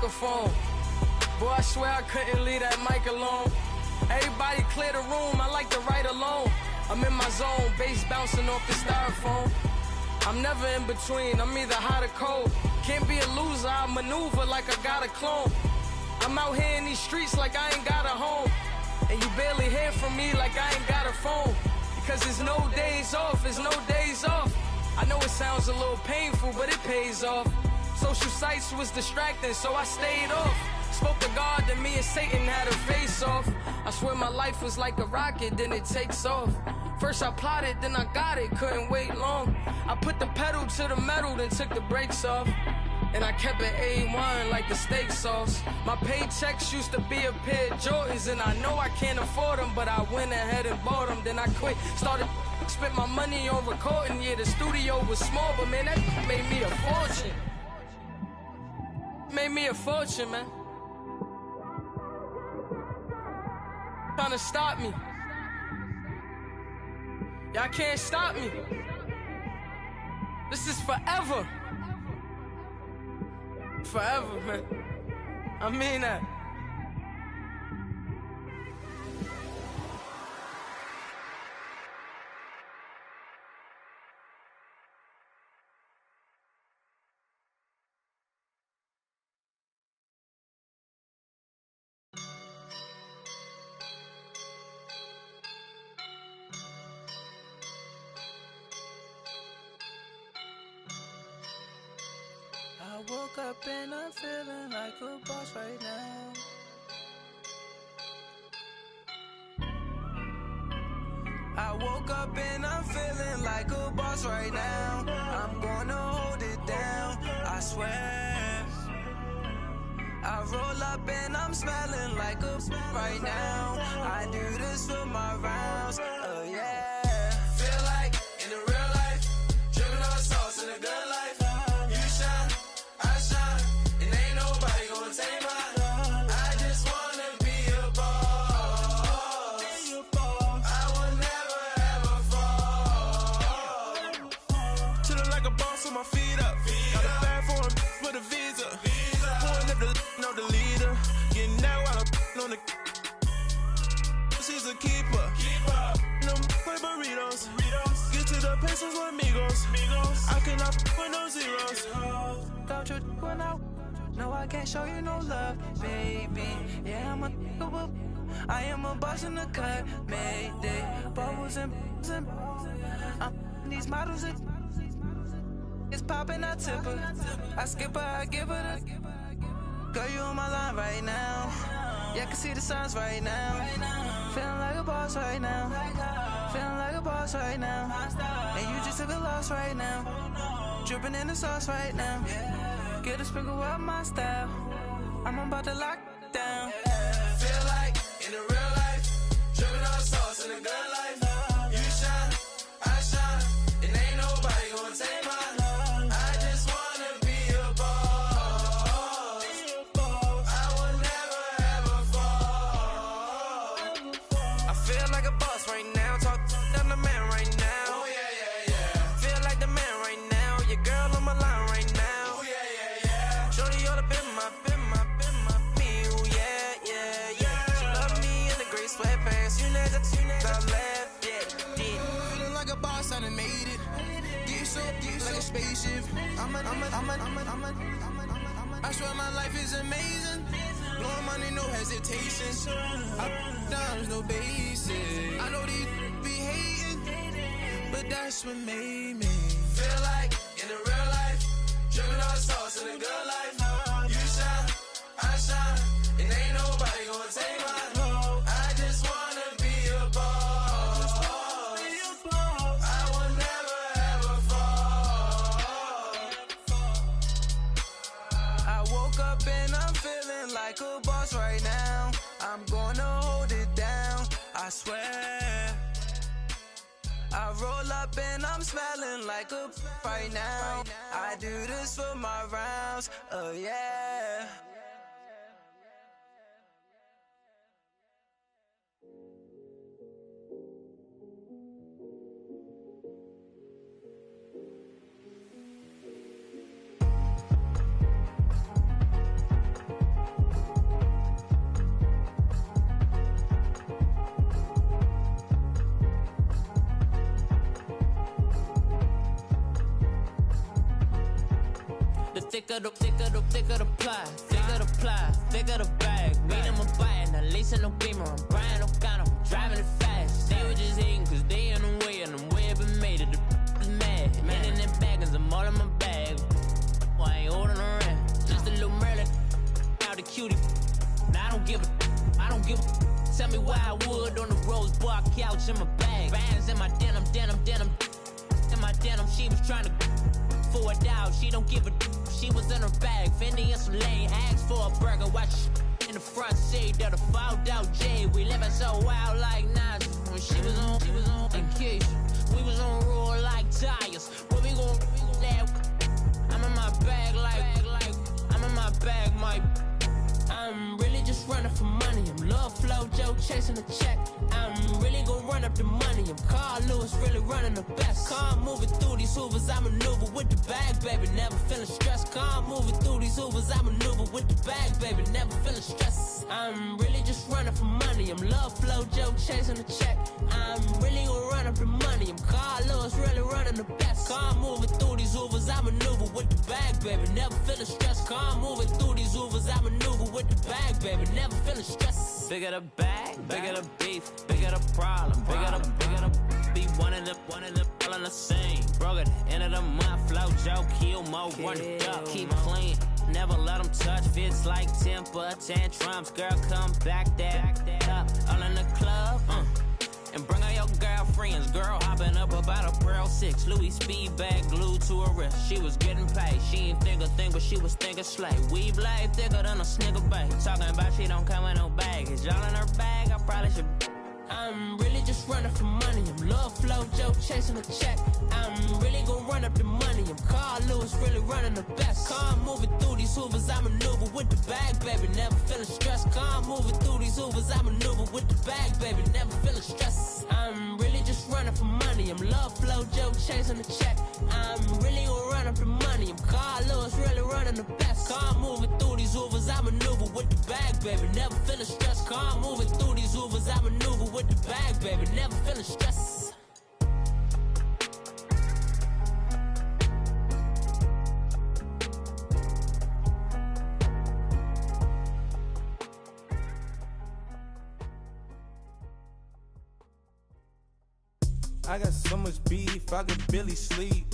microphone. Boy, I swear I couldn't leave that mic alone. Everybody clear the room, I like to write alone. I'm in my zone, bass bouncing off the styrofoam. I'm never in between, I'm either hot or cold. Can't be a loser, I maneuver like I got a clone. I'm out here in these streets like I ain't got a home. And you barely hear from me like I ain't got a phone. Because there's no days off, there's no days off. I know it sounds a little painful, but it pays off. Social sites was distracting, so I stayed off. Spoke to God, then me and Satan had a face off. I swear my life was like a rocket, then it takes off. First I plotted, then I got it, couldn't wait long. I put the pedal to the metal, then took the brakes off. And I kept it A1 like the steak sauce. My paychecks used to be a pair of Jordans, and I know I can't afford them, but I went ahead and bought them. Then I quit, started spent my money on recording. Yeah, the studio was small, but man, that made me a fortune. Made me a fortune, man. Trying to stop me. Y'all can't stop me. This is forever. Forever, man. I mean that. I woke up and I'm feeling like a boss right now. I woke up and I'm feeling like a boss right now. I'm gonna hold it down, I swear. I roll up and I'm smelling like a right now. I do this for my rounds, oh yeah. Feel like in the real life, dripping on sauce in a good life. You shine, I shine, and ain't nobody gonna take mine. I just wanna be a boss. I will never ever fall. Chillin' like a boss with my feet up. Got a bag for him with a visa. Pulling up the know the leader. Getting out while I'm on the. She's a keeper. No play burritos. Get to the pesos with amigos. I cannot with no zeros. Don't you when no, I can't show you no love, baby. Yeah, I am a boss in the cut, mayday. Bubbles and these models it's popping, I tip her. I skip her, I give her the. Girl, you on my line right now. Yeah, I can see the signs right now. Feeling like a boss right now. Feeling like a boss right now. And you just took a loss right now. Dripping in the sauce right now. Get a sprinkle up my style. I'm about to lock down. Feel like in the real life, dripping on sauce in a good life. You shine, I shine, and ain't nobody gonna take mine. I just wanna be a boss. I will never ever fall. I feel like a boss right now. Talk to the man right now. Oh yeah. Feel like the man right now. Your girl on my line right now. Oh yeah. Shorty oughta been my me. Oh yeah. She love me in the gray sweatpants. You never I left, yeah. Feeling like a boss, I done made it. Get so like a spaceship. I swear my life is amazing. Blowing money, no hesitation. Up, downs, no basic. I know these be hating, but that's what made me. Feel like in the real life, dripping on sauce in a good life. You shine, I shine, and ain't nobody gonna take mine. I just wanna be a boss. I will never ever fall. I woke up and I'm feeling like a boss right now. I'm gonna hold it down, I swear. I roll up and I'm smelling like a right now. I do this for my rounds, oh yeah. thicker the ply, thicker the ply, thicker the bag. Meet them a bite, now lacing no beamer. I'm Brian O'Connor, I'm driving it fast. They were just hating cause they in the way, and the way it been made it, the is mad. Man in them baggins, I'm all in my bag. Why I ain't holding around? Just a little Merlin, out the cutie. Now I don't give a. Tell me why I would on the rose bar couch in my bag. Bands in my denim. In my denim, she was trying to for a doubt. She don't give a. She was in her bag. Fendi and some lane. Asked for a burger. Watch in the front seat of the fouled out J. We living so wild like Nas. When she was on vacation. We was on roll like tires. What we gon' that? I'm in my bag like I'm in my bag, my. I'm really just running for money. I'm Love Flow Joe chasing a check. I'm really gon' run up the money. I'm Carl Lewis, really running the best. Car moving through these hoovers, I maneuver with the bag, baby. Never feeling stressed. Car moving through these hoovers, I maneuver with the bag, baby. Never feeling stressed. I'm really just running for money. I'm Love Flow Joe chasing a check. I'm really gon' run up the money. I'm Carl Lewis, really running the best. Car moving through these hoovers, I maneuver with the bag, baby. Never feeling stressed. Car moving through these hoovers, I maneuver with the bag, baby. Never feeling stressed. Bigger the bag, bigger the beef, bigger the problem, bigger the be one of the all in the same. Broke at the end of the month, flow Joe, kill mo, run it up, keep clean. Never let them touch, fits like temper tantrums. Girl, come back up, all in the club, and bring all your girlfriends. Girl hopping up about a Pearl 6 Louis speed bag glued to her wrist. She was getting paid, she ain't think a thing, but she was thinking slay. We blade thicker than a snicker bag. Talking about she don't come with no baggage. Y'all in her bag, I probably should. I'm really just running for money. I'm Love Flow Joe chasing a check. I'm really gon' run up the money. I'm Carl Lewis, really running the best. Car moving through these hoovers, I maneuver with the bag, baby. Never feeling stressed. Car moving through these hoovers, I maneuver with the bag, baby. Never feeling stressed. I'm really just running for money. I'm Love Flow Joe chasing a check. I'm really gon' run up the money. I'm Carl Lewis, really running the best. Car moving through these hoovers, I maneuver with the bag, baby. Never feeling stressed. Car moving through these hoovers, I maneuver with the bag, baby. Never feeling stressed. I got so much beef, I could barely sleep.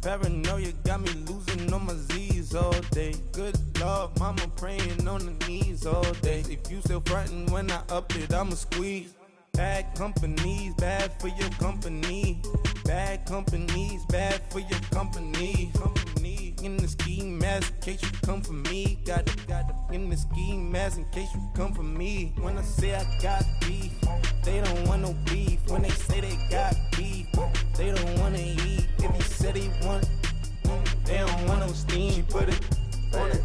Paranoia got me losing on my Z's all day. Good Lord, mama praying on the knees all day. If you still frontin' when I up it, I'ma squeeze. Bad companies, bad for your company. Bad companies, bad for your company. In the ski mask in case you come for me. Got it in the ski mask in case you come for me. When I say I got beef, they don't want no beef. When they say they got beef, they don't wanna eat. If you said they want, they don't want no steam. She put it on it.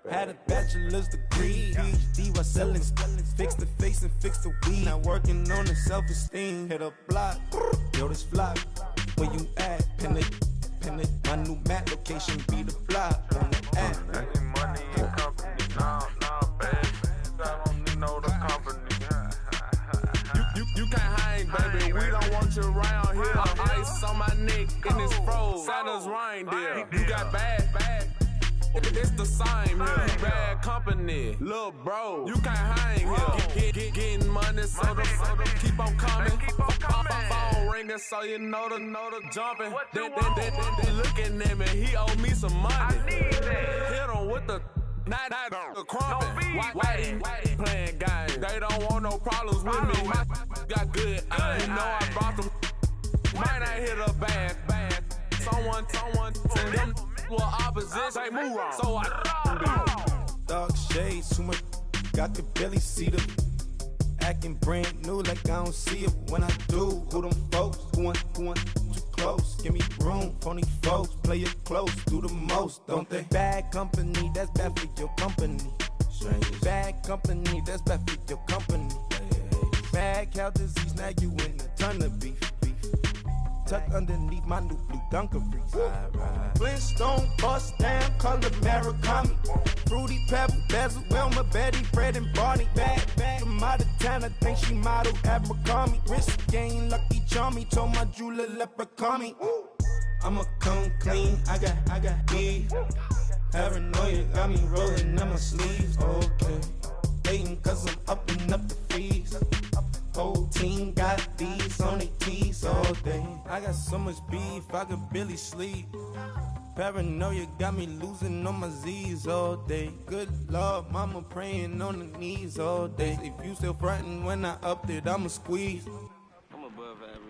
Had a bachelor's degree, PhD while selling. Fix the face and fix the weed. Now working on the self-esteem. Hit a block, yo this flock. Where you at? Pin it. My new map location be the block on the app. Money and company, no, baby. I don't need no the company. You can't hang, baby. We don't want you around here. Ice on my neck in this froze. Santa's reindeer. You got bad. It's the same here. Bad company, little bro. You can't hang here. Getting money, so the keep on coming. Phone ringing, so you know the jumping. They looking at me, he owe me some money. Hit him with the night crumping. Why they playing games? They don't want no problems with me. My got good. You know I brought them. Might not hit a bad. Someone tell them. Well, opposition, say move wrong. So I dark shades, too much. I could barely see them. Acting brand new, like I don't see it when I do. Who them folks? Who want too close? Give me room, phony folks. Play it close, do the most, don't they? Bad company, that's bad for your company. Bad company, that's bad for your company. Bad cow disease, now you in a ton of beef. Tuck underneath my new blue dungarees. Flintstone, bust down, color Murakami. Fruity Pebble, Bezel, Wilma, Betty, Fred and Barney. Bad from out of town, I think she model Abercrombie. Wrist game, Lucky Charmy, told my jeweler leprechaun me. I'ma come clean, I got beef. Paranoia got me rolling in my sleeves, okay. Hating cause I'm upping up the fees. Whole team got these on their tees all day. I got so much beef, I could barely sleep. Paranoia got me losing on my Z's all day. Good Lord, mama praying on the knees all day. If you still frontin' when I upped it, I'ma squeeze. I'm above average.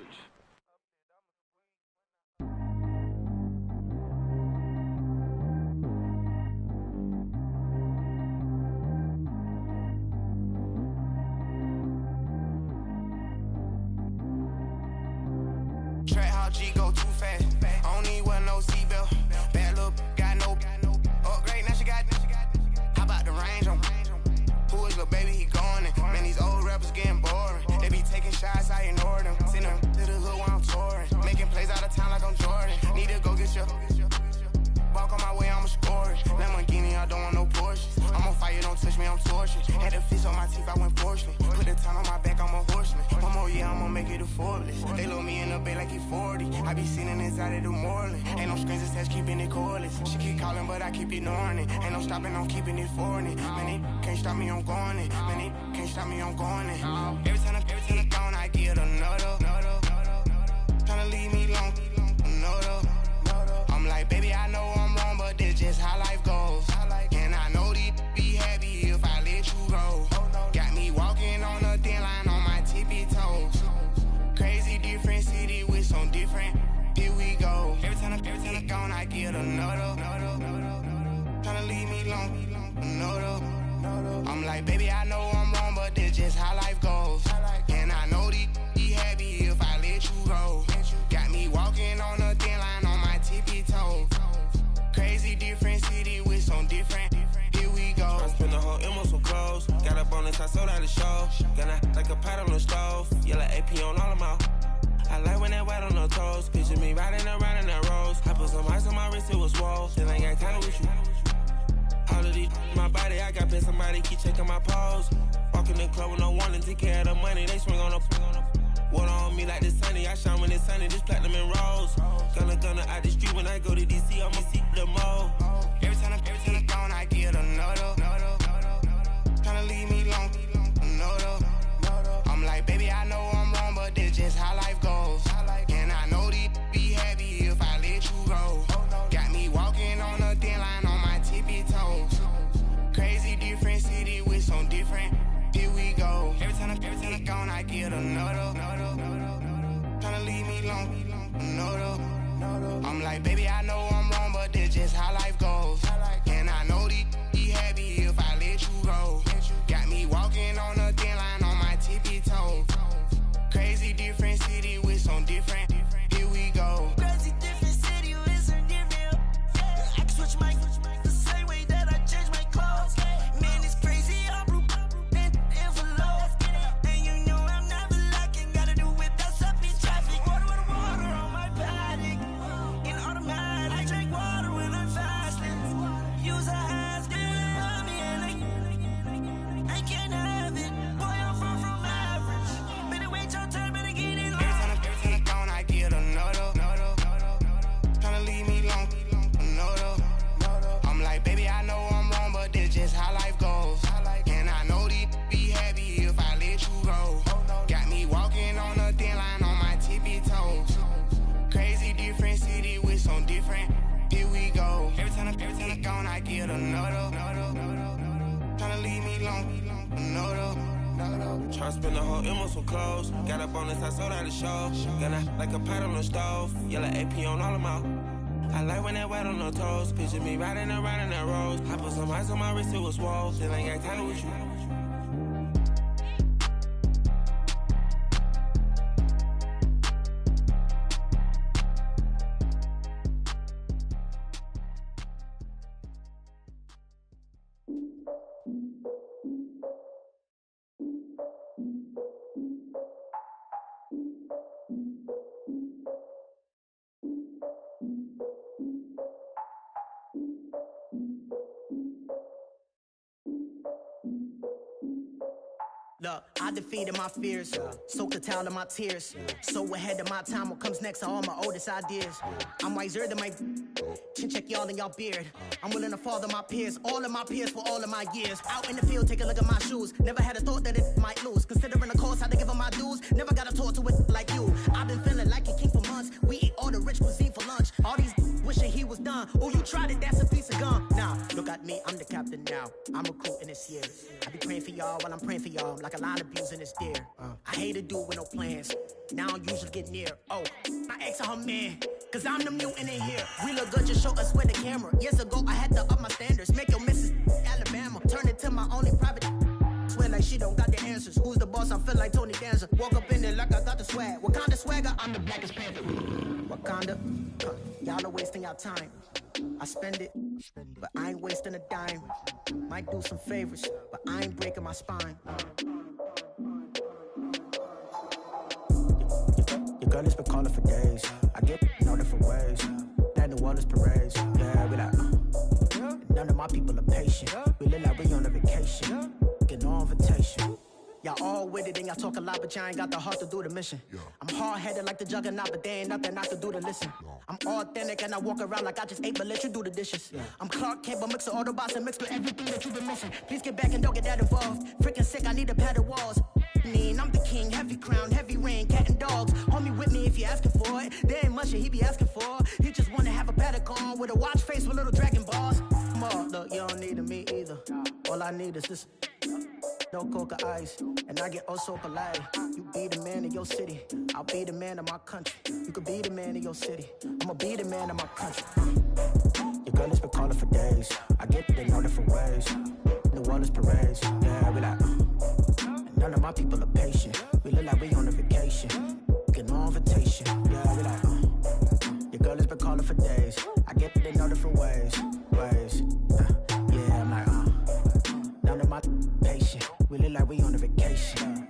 Track how G go too fast. I don't need wear no seatbelt. Bad little got no upgrade. Now she got. How about the range on? Who is little baby? He going in. Man, these old rappers getting boring. They be taking shots, I ignore them. Send them to the hood while I'm touring. Making plays out of town like I'm Jordan. Need to go get your. Walk on my way, I'ma score it. Lamborghini, I don't want no Porsches. I'm on fire, don't touch me, I'm tortured. Had the fish on my teeth, I went fortunate. Put the time on my back, I'm a horseman. One more year, I'ma make it affordless. They load me in the bed like he 40. I be sitting inside of the Moreland. Ain't no strings attached, keeping it cordless. She keep calling, but I keep ignoring it. Ain't no stopping, I'm keeping it for it. Man, it can't stop me, I'm going it. Man, it can't stop me, I'm going it. Every time I gone, I get another. Tryna leave me long, another. I'm like, baby, I know I'm wrong, but this just how life goes. And I know these be happy if I let you go. Got me walking on a thin line on my tippy toes. Crazy different city with some different. Here we go. Every time I gone, I get another. Tryna leave me long, another. I'm like, baby, I know I'm wrong, but this just how life goes. And I know these be happy if I let you go. Got me walking on a thin line on my tippy toes. Crazy different city with some different. Here we go. I spend the whole M on some clothes. Got a bonus, I sold out the show. Gonna like a pot on the stove. Yellow AP on all of my. I like when that white on the toes. Picture me riding around in that rose. I put some ice on my wrist, it was swole. Still ain't got time with you. All of these my body, I got been somebody keep checking my pose. Walking the club with no warning, take care of the money. They swing on the. Water on me like the sunny, I shine when it's sunny, this platinum and rose. Gonna out the street when I go to DC, I'ma see the mo. Every time I gone, I get another. Tryna leave me long, another. I'm like, baby, I know I'm wrong, but this just how life goes. And I know these be happy if I let you go. Got me walking on a thin line on my tippy toes. Crazy different city with some different. Here we go. Every time I gone, I get another. Tryna leave me long, another. I'm like, baby, I know I'm wrong, but this just how life goes. And I know these be happy if I let you go. Got me walking on a thin line on my tippy toes. Crazy different city with some different. Here we go. Crazy different city with some different. I can switch my the same way that I change my clothes. Man, it's crazy, I'm blue and envelope. And you know I'm never lacking. Gotta do it, that's up in traffic. Water on my paddock. In automatic, I drink water when I'm fasting. Use a has on me and I can't have it. Boy, I'm far from average. Better wait your turn, better get in line. Every time I gone, I get another. Tryna leave me long, another. I'm like, baby, I know I'm wrong, but this just how life goes. And I know these be happy if I let you go. Got me walking on a thin line on my tippy toes. Crazy different city with some different. Here we go. Every time I gone, I get another. Tryna leave me long, another. Tryna spend the whole M on some clothes. Got a bonus, I sold out the show. Gonna like a pot on the stove. Yellow AP on all of my. I like when that white on the toes. Picture me riding around in that rose. I put some ice on my wrist, it was swole. Still ain't got time with you. Look, I defeated my fears, soaked a towel in my tears. So ahead of my time, what comes next are all my oldest ideas. I'm wiser than my chin check y'all in y'all beard. I'm willing to father my peers, all of my peers for all of my years. Out in the field, take a look at my shoes. Never had a thought that it might lose. Considering the cost, had to give them my dues. Never got a talk to it like you. I've been feeling like a king for months. We eat all the rich cuisine for lunch. All these wishing he was done. Oh, you tried it, that's a piece of gum. Now, look at me, I'm the captain now. I'm recruiting this year. I be praying for y'all while I'm praying for y'all. Like a line abusing this deer. I hate to do it with no plans. Now I don't usually get near. Oh, my ex her man. Cause I'm the mutant in here. We look good, just show us with the camera. Years ago, I had to up my standards. Make your missus Alabama. Turn it to my only private. Swear like she don't got the answers. Who's the boss? I feel like Tony Danza. Walk up in there like I got the swag. What kind of swagger? I'm the blackest panther. Wakanda. Y'all are wasting your time. I spend it, but I ain't wasting a dime. Might do some favors, but I ain't breaking my spine. Your girl has been calling for days. I get in all different ways. That New Orleans parades. Yeah, we like, none of my people are patient. We look like we on a vacation. Get no invitation. Y'all all with it and y'all talk a lot, but y'all ain't got the heart to do the mission. I'm hard-headed like the juggernaut, but there ain't nothing I can do to listen. I'm authentic and I walk around like I just ate, but let you do the dishes. I'm Clark Kent, but mix the Autobots and mix with everything that you've been missing. Please get back and don't get that involved. Freaking sick, I need a padded walls. I'm the king, heavy crown, heavy rain, cat and dogs. Homie with me if you're asking for it. There ain't much that he be asking for. He just wanna have a paddock on with a watch face with little dragon balls. Look, you don't need me either. All I need is this. No coca ice, and I get oh so polite. You be the man of your city, I'll be the man of my country. You could be the man of your city, I'ma be the man of my country. Your girl has been calling for days. I get it in all different ways. New Orleans parades, yeah, we like. None of my people are patient. We look like we on a vacation. Get no invitation, yeah, we like. Your girl has been calling for days. I get it in all different ways. Yeah, I'm like, none of my patient. We look like we on a vacation.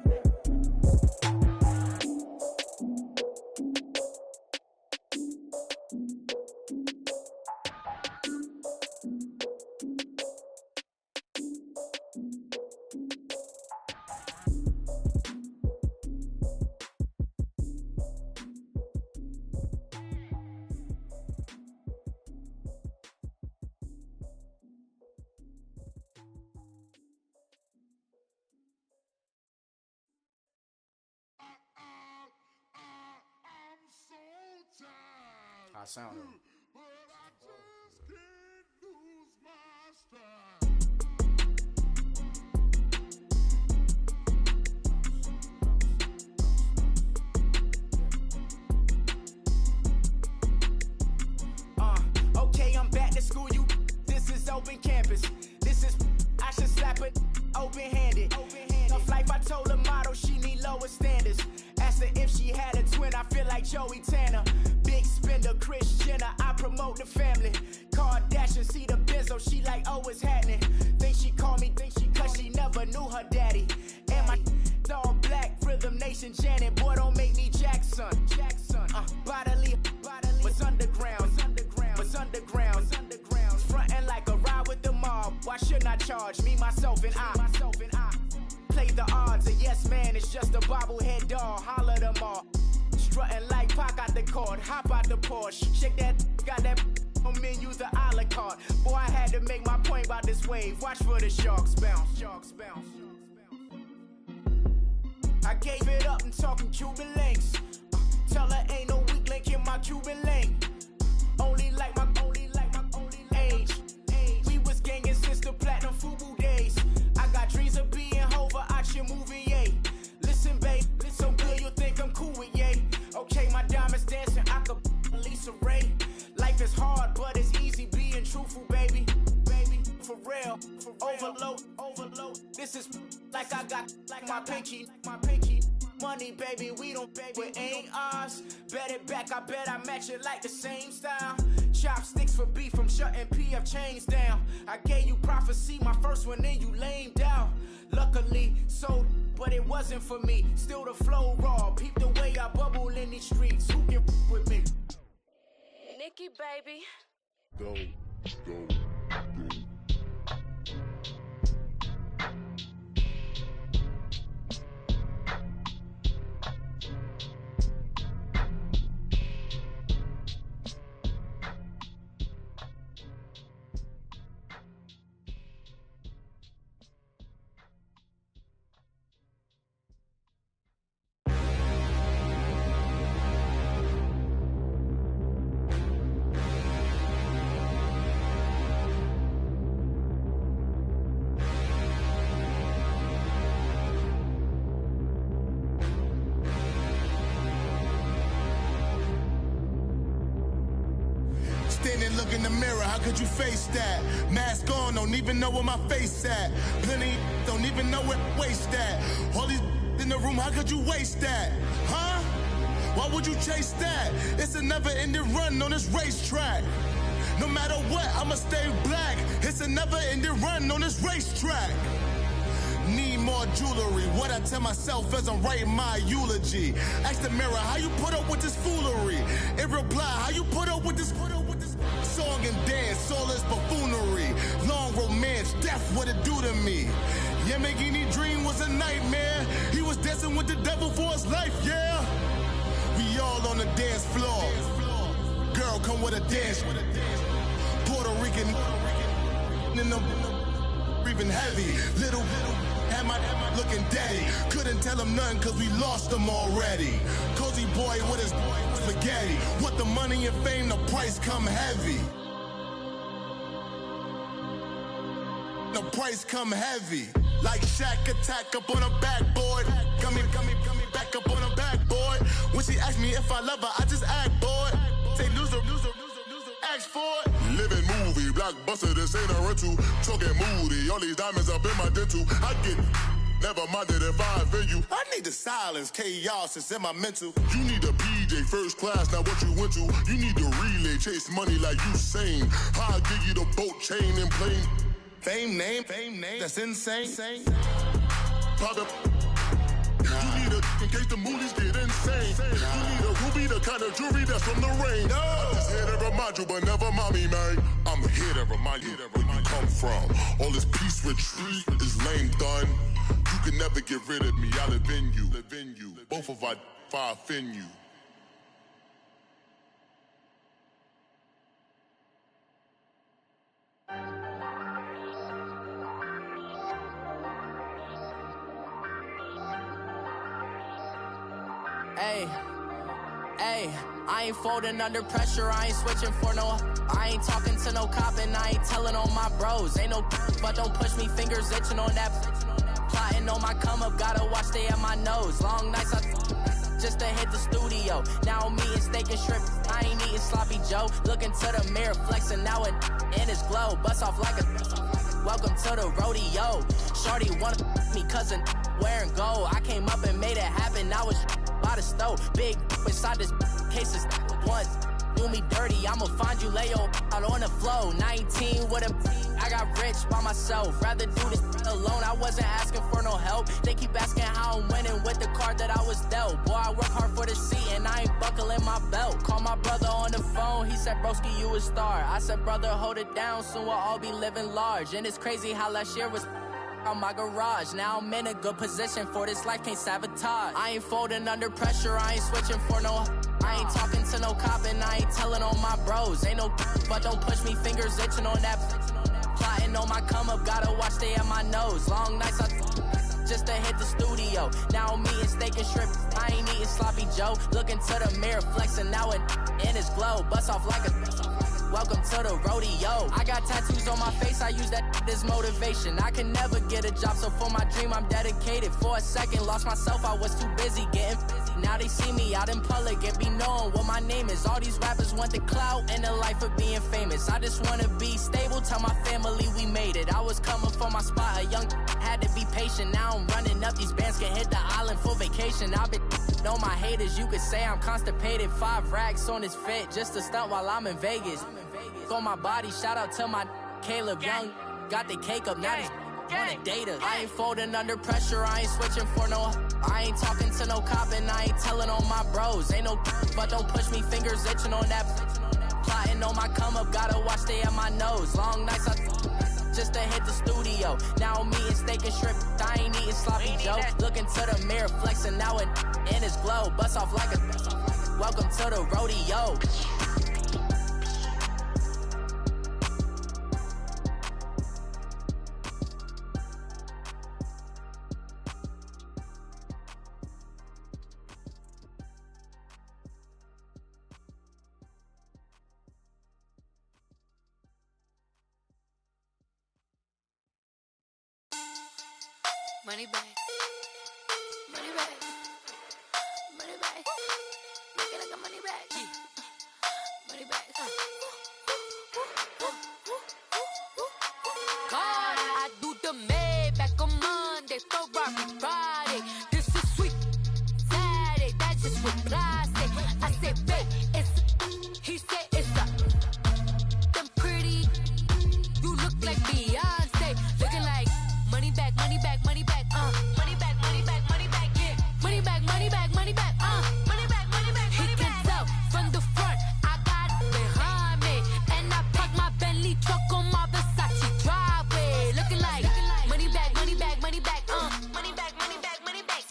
I sounded. Okay, I'm back to school, you. This is open campus. This is, I should slap it open-handed. Tough life, I told her motto, she need lower standards. Asked her if she had a twin, I feel like Joey Tanner. Big spender, Kris Jenner, I promote the family. Kardashian, see the benzo, she like, oh, what's happening? Think she called me, cause she never knew her daddy. And my all black, Rhythm Nation, Janet, boy, don't make me Jackson. Bodily, what's underground, what's underground. Frontin' like a ride with the mob, why shouldn't I charge me, myself, and I? Play the odds, a yes man is just a bobblehead doll, holler them all. Strutting like Pac out the court, hop out the Porsche, shake that, got that on menus the a la carte. Boy, I had to make my point about this wave, watch for the sharks bounce. I gave it up and talking Cuban links. Tell her ain't no weak link in my Cuban link. Only like my age. We was gangin' since the platinum FUBU days. I got dreams of being Hova out your movie, yay. Listen, babe, so good you think I'm cool with yay. Okay, my diamonds dancing, I could Lisa Ray. Life is hard, but it's easy being truthful, baby. For real, overload. This is like I got like my pinky. Money, baby, we don't pay, but ain't ours. Bet it back, I bet I match it like the same style. Chopsticks for beef, from shutting PF chains down. I gave you prophecy, my first one, then you lamed out. Luckily, sold, but it wasn't for me. Still the flow raw, peep the way I bubble in these streets. Who can with me? Nikki, baby. Go. can't look in the mirror, how could you face that? Mask on, don't even know where my face at. Plenty don't even know where waist at. All these in the room, how could you waste that? Huh? Why would you chase that? It's a never-ending run on this racetrack. No matter what, I'ma stay black. It's a never-ending run on this racetrack. Need more jewelry. What I tell myself as I'm writing my eulogy. Ask the mirror, how you put up with this foolery? It reply, how you put up with this song and dance, all this buffoonery. Long romance, death, what it do to me? Yamagini dream was a nightmare. He was dancing with the devil for his life, yeah. We all on the dance floor. Girl, come with a dance. Puerto Rican in the breathing heavy. Little had my looking daddy. Couldn't tell him nothing cause we lost him already. Cozy boy with his spaghetti. With the money and fame, the price come heavy. The price come heavy. Like Shaq attack up on a backboard. Coming back up on a backboard. When she asked me if I love her, I just act bored. Say loser, ask for it. Living movie, blockbuster, this ain't a rental. Talking moody, all these diamonds up in my dental. I get never minded if I offend you. I need the silence, chaos is in my mental. You need a PJ, first class, not what you went to. You need the relay, chase money like you sane. How I give you the boat, chain, and plane. Fame name, that's insane. Private. You need a in case the movies get insane. You need a ruby, the kind of jewelry that's from the rain. No. I'm just here to remind you, but never mommy, man. I'm here to remind you where you come from. All this peace retreat is lame done. You can never get rid of me. I live in you. Both of our if I offend you. Hey, I ain't folding under pressure, I ain't switching for no. I ain't talking to no cop and I ain't telling on my bros. Ain't no but don't push me, fingers itching on that. Plotting on my come up, gotta watch stay at my nose. Long nights just to hit the studio. Now I'm eating steak and shrimp, I ain't eating sloppy Joe. Looking to the mirror, flexing now it in his glow. Bust off like a welcome to the rodeo. Shorty wanna me cousin wearing gold. I came up and made it happen, I was by the stove. Big inside this cases once do me dirty, I'ma find you lay out on the floor. 19 with a I got rich by myself. Rather do this alone, I wasn't asking for no help. They keep asking how I'm winning with the card that I was dealt. Boy, I work hard for the seat and I ain't buckling my belt. Call my brother on the phone, he said, broski, you a star. I said, brother, hold it down, soon we'll all be living large. And it's crazy how last year was on my garage. Now I'm in a good position for this life, can't sabotage. I ain't folding under pressure, I ain't switching for no. I ain't talking to no cop and I ain't telling on my bros. Ain't no but don't push me, fingers itching on that. Plotting on my come up, gotta watch stay at my nose. Long nights just to hit the studio. Now I'm eating steak and shrimp, I ain't eating sloppy Joe. Looking to the mirror, flexing now it in his glow. Bust off like a welcome to the rodeo. I got tattoos on my face, I use that as motivation. I can never get a job, so for my dream I'm dedicated. For a second, lost myself, I was too busy getting busy. Now they see me out in public and be knowing what my name is. All these rappers want the clout and the life of being famous. I just wanna be stable, tell my family we made it. I was coming for my spot, a young had to be patient. Now I'm running up, these bands can hit the island for vacation. I've been on my haters, you could say I'm constipated. 5 racks on his fit, just to stunt while I'm in Vegas. On my body, shout out to my Caleb Young. Got the cake up, now this wanna data. I ain't folding under pressure, I ain't switching for no. I ain't talking to no cop and I ain't telling on my bros. Ain't no but don't push me, fingers itching on that. Plotting on my come up, gotta watch stay at my nose. Long nights just to hit the studio. Now I'm eating steak and shrimp, I ain't eating sloppy Joe. Looking to the mirror, flexing now it in his glow. Bust off like a welcome to the rodeo. Money back. Money back. Money back. Make it like a money back. Money back. throw Barbie Friday. This is sweet Saturday, that's just what plastic. I said, babe, it's he said it's a them pretty. You look like Beyonce, looking like money back, money back, money back, money back, money back, money back, yeah. Money back, money back, money back, money back, money back, money back. He can tell from the front, I got it behind me, and I park my Bentley truck on my Versace driveway, looking like money back, money back, money back, money back, money back, money back,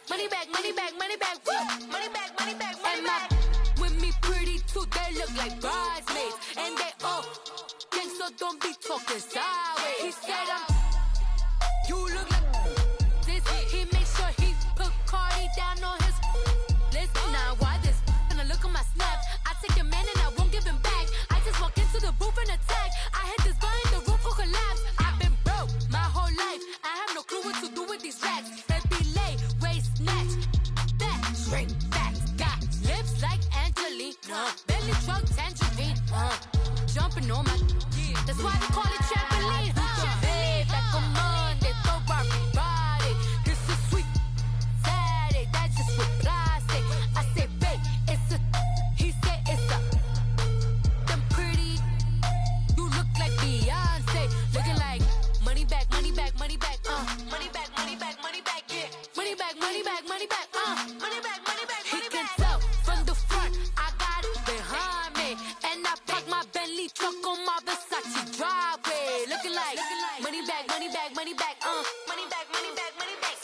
money back, money back, money back, woo, money back, money back, money back. With me pretty too, they look like bridesmaids, and they all gang, so don't be talking sideways. He said you look like this. He make sure he put Cardi down on his list. Now why this? Gonna look at my snap. I take your man and I won't give him back. I just walk into the booth and attack. I hit this guy in the roof who collapse. I've been broke my whole life. I have no clue what to do with these racks. Baby lay, waist snatch, back, straight back. Got lips like Angelina, belly truck tangerine. Jumping on my, that's why they call it trampoline. Babe, back on Monday, throw Barbie Friday. This is sweet Saturday, that's just with plastic. I said, babe, it's a, he said it's a, them pretty. You look like Beyonce, looking like money back, money back, money back, money back, money back, money back, yeah. Money back, money back, money back, money back, money back. He can tell from the front, I got it behind me, and I park my Bentley truck on my Versace driveway, looking like money back, money back, money back, money back, money back, money back,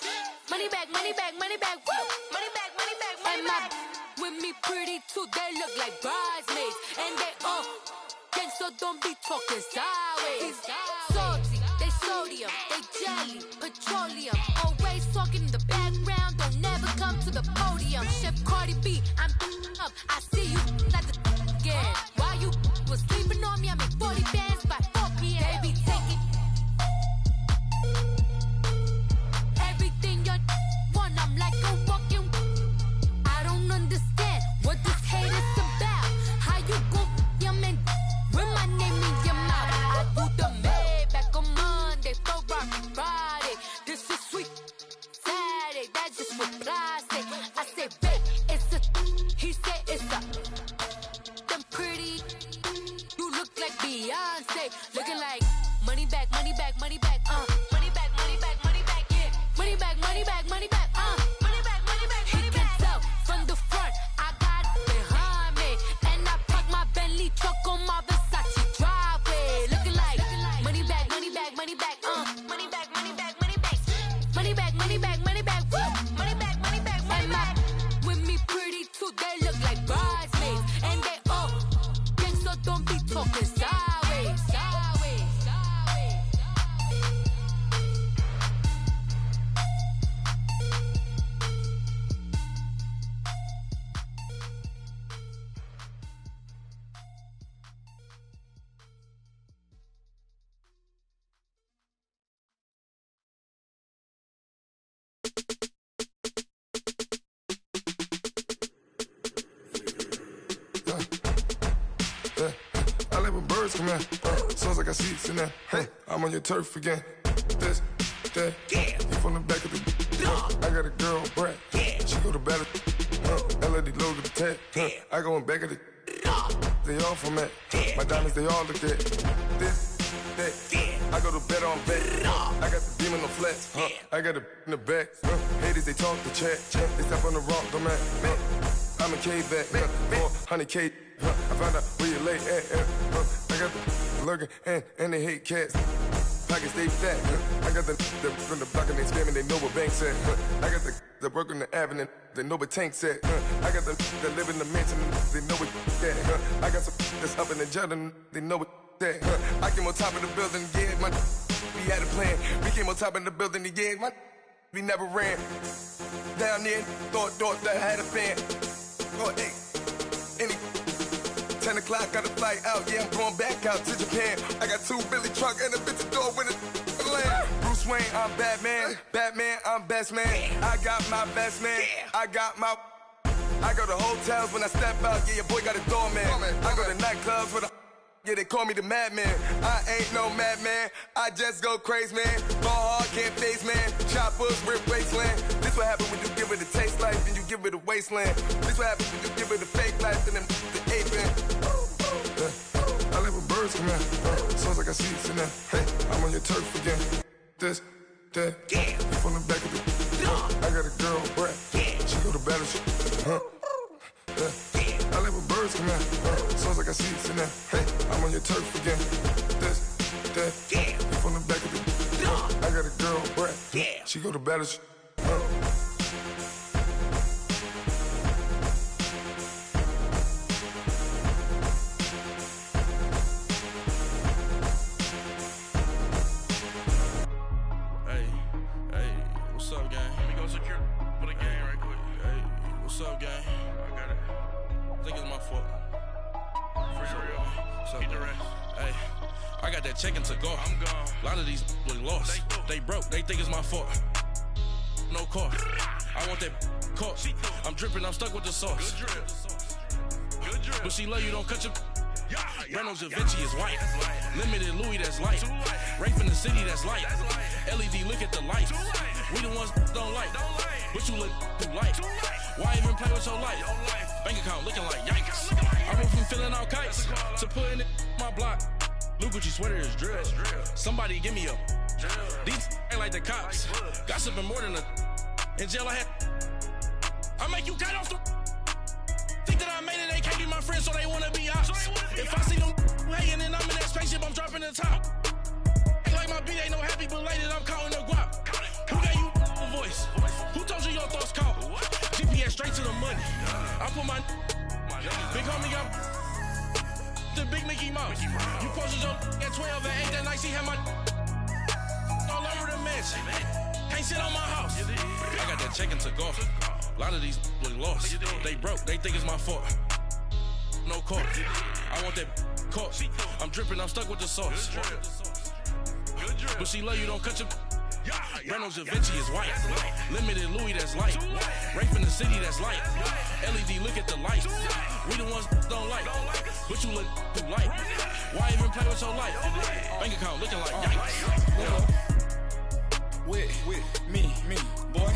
money back, money back, money back, woo, money back, money back, money back. With me pretty too, they look like bridesmaids, and they all gang, so don't be talking sideways. Salty, they sodium, they jelly, petroleum, always talking in the background, don't never come to the podium. Chef Cardi B, I'm up, I see you like the again. While you was sleeping on me, I make 40 bands by 4 p.m. Baby, take it. Everything you want, I'm like a walking. I don't understand what this hate is about. How you go, your man, with my name in your mouth. I do the Maybach on Monday, throw Barbie Friday. This is sweet Saturday, that's just with plastic. I say, babe, it's a, he said it's a, them pretty. You look like Beyonce, looking like money back, money back, money back, money back, money back, money back, yeah. Money back, money back, money back, money back, money back, money back. He can tell from the front, I got it behind me, and I park my Bentley truck on my Versace driveway, looking like money back, money back, money back, money back, money back, money back, money back, money back, money back, woo, money back, money back, money back. With me pretty too, they look like bridesmaids, and they all gang, so don't be talking sideways, sideways, sideways. I like when birds come in. Sounds like I seats in there. Hey, I'm on your turf again. This, that, yeah. You from the back of the I got a girl, Brad. Yeah. She go to battle. LED logo the tag. Yeah. I go in back of the they all from that. Yeah. My diamonds, they all look at this, that. Yeah. I go to bed on bed. I got the demon on flats. I got it in the back. Haters, they talk the chat. They step on the rock, don't man. I'm a K-back, 400K. I found out where you lay at. I got the lurking and they hate cats. Pockets stay fat. I got the from the block and they scamming, they know what banks at. I got the work on the avenue, they know what tanks at. I got the that live in the mansion, they know what that. I got some that's up in the jungle, they know what that. I came on top of the building, yeah, my we had a plan. We came on top of the building, yeah, my we never ran. Down there, thought that I had a fan. Oh, hey, any 10 o'clock, got a flight out, yeah, I'm going back out to Japan. I got 2 Billy truck and a bitch door with a land. Bruce Wayne, I'm Batman. Batman, I'm best man. I got my best man. I got my... I go to hotels when I step out, yeah, your boy got a doorman. I go to nightclubs with a... Yeah, they call me the madman. I ain't no madman. I just go crazy, man. Ball hard, can't face, man. Choppers, rip wasteland. This what happen when you give it a taste life and you give it a wasteland. This what happens when you give it a fake life and then the ape in. I live with birds come in. Sounds like I see it in there. Hey, I'm on your turf again. This, that. Yeah. You from the back of the. I got a girl, Brad. Yeah. She go to battle. I live with birds come in. Sounds like I see it in there. Hey, I'm on your turf again. This, that. Yeah. You from the back of the. I got a girl, Brad. Yeah. She go to battle. What's up, gang? Let me go secure for the gang right quick. Hey, what's up, gang? I got it. I think it's my fault. For real. What's up, gang? Hey, I got that check-in to go. I'm gone. A lot of these look lost. They broke. They think it's my fault. No car. I want that caught. I'm dripping. I'm stuck with the sauce. Good drip. Good drip. But she love you. Don't cut your. Reynolds Da Vinci is white. Limited Louis, that's light. Rape in the city, that's light. LED, look at the light. We the ones don't like. But you look too light. Why even play with your life? Bank account looking like yikes. I went from filling out kites to putting it in my block. Blue Gucci sweater is drill. Somebody give me a. These ain't like the cops. Gossiping more than a. In jail I had. I make you cut off the. Think that I made it, they can't be my friends, so they wanna be ops. If I see them hating and I'm in that spaceship, I'm dropping the top. Ain't like my beat, ain't no happy belated, I'm counting the guap. Who gave you a voice? Who told you your thoughts count? GPS straight to the money. I put my big homie got the big Mickey Mouse. You posted your at 12 and 8 that night, she had my all over the mansion. Can't sit on my house. I got that check-in to go. A lot of these look lost. They broke, they think it's my fault. No car. I want that caught. I'm dripping, I'm stuck with the sauce. But she love you, don't cut your. Reynolds Da Vinci is white. Limited Louis, that's light. Rape in the city, that's light. LED, look at the light. We the ones don't like. But you look too light. Why even play with your life? Bank account looking like yikes. With me, boy.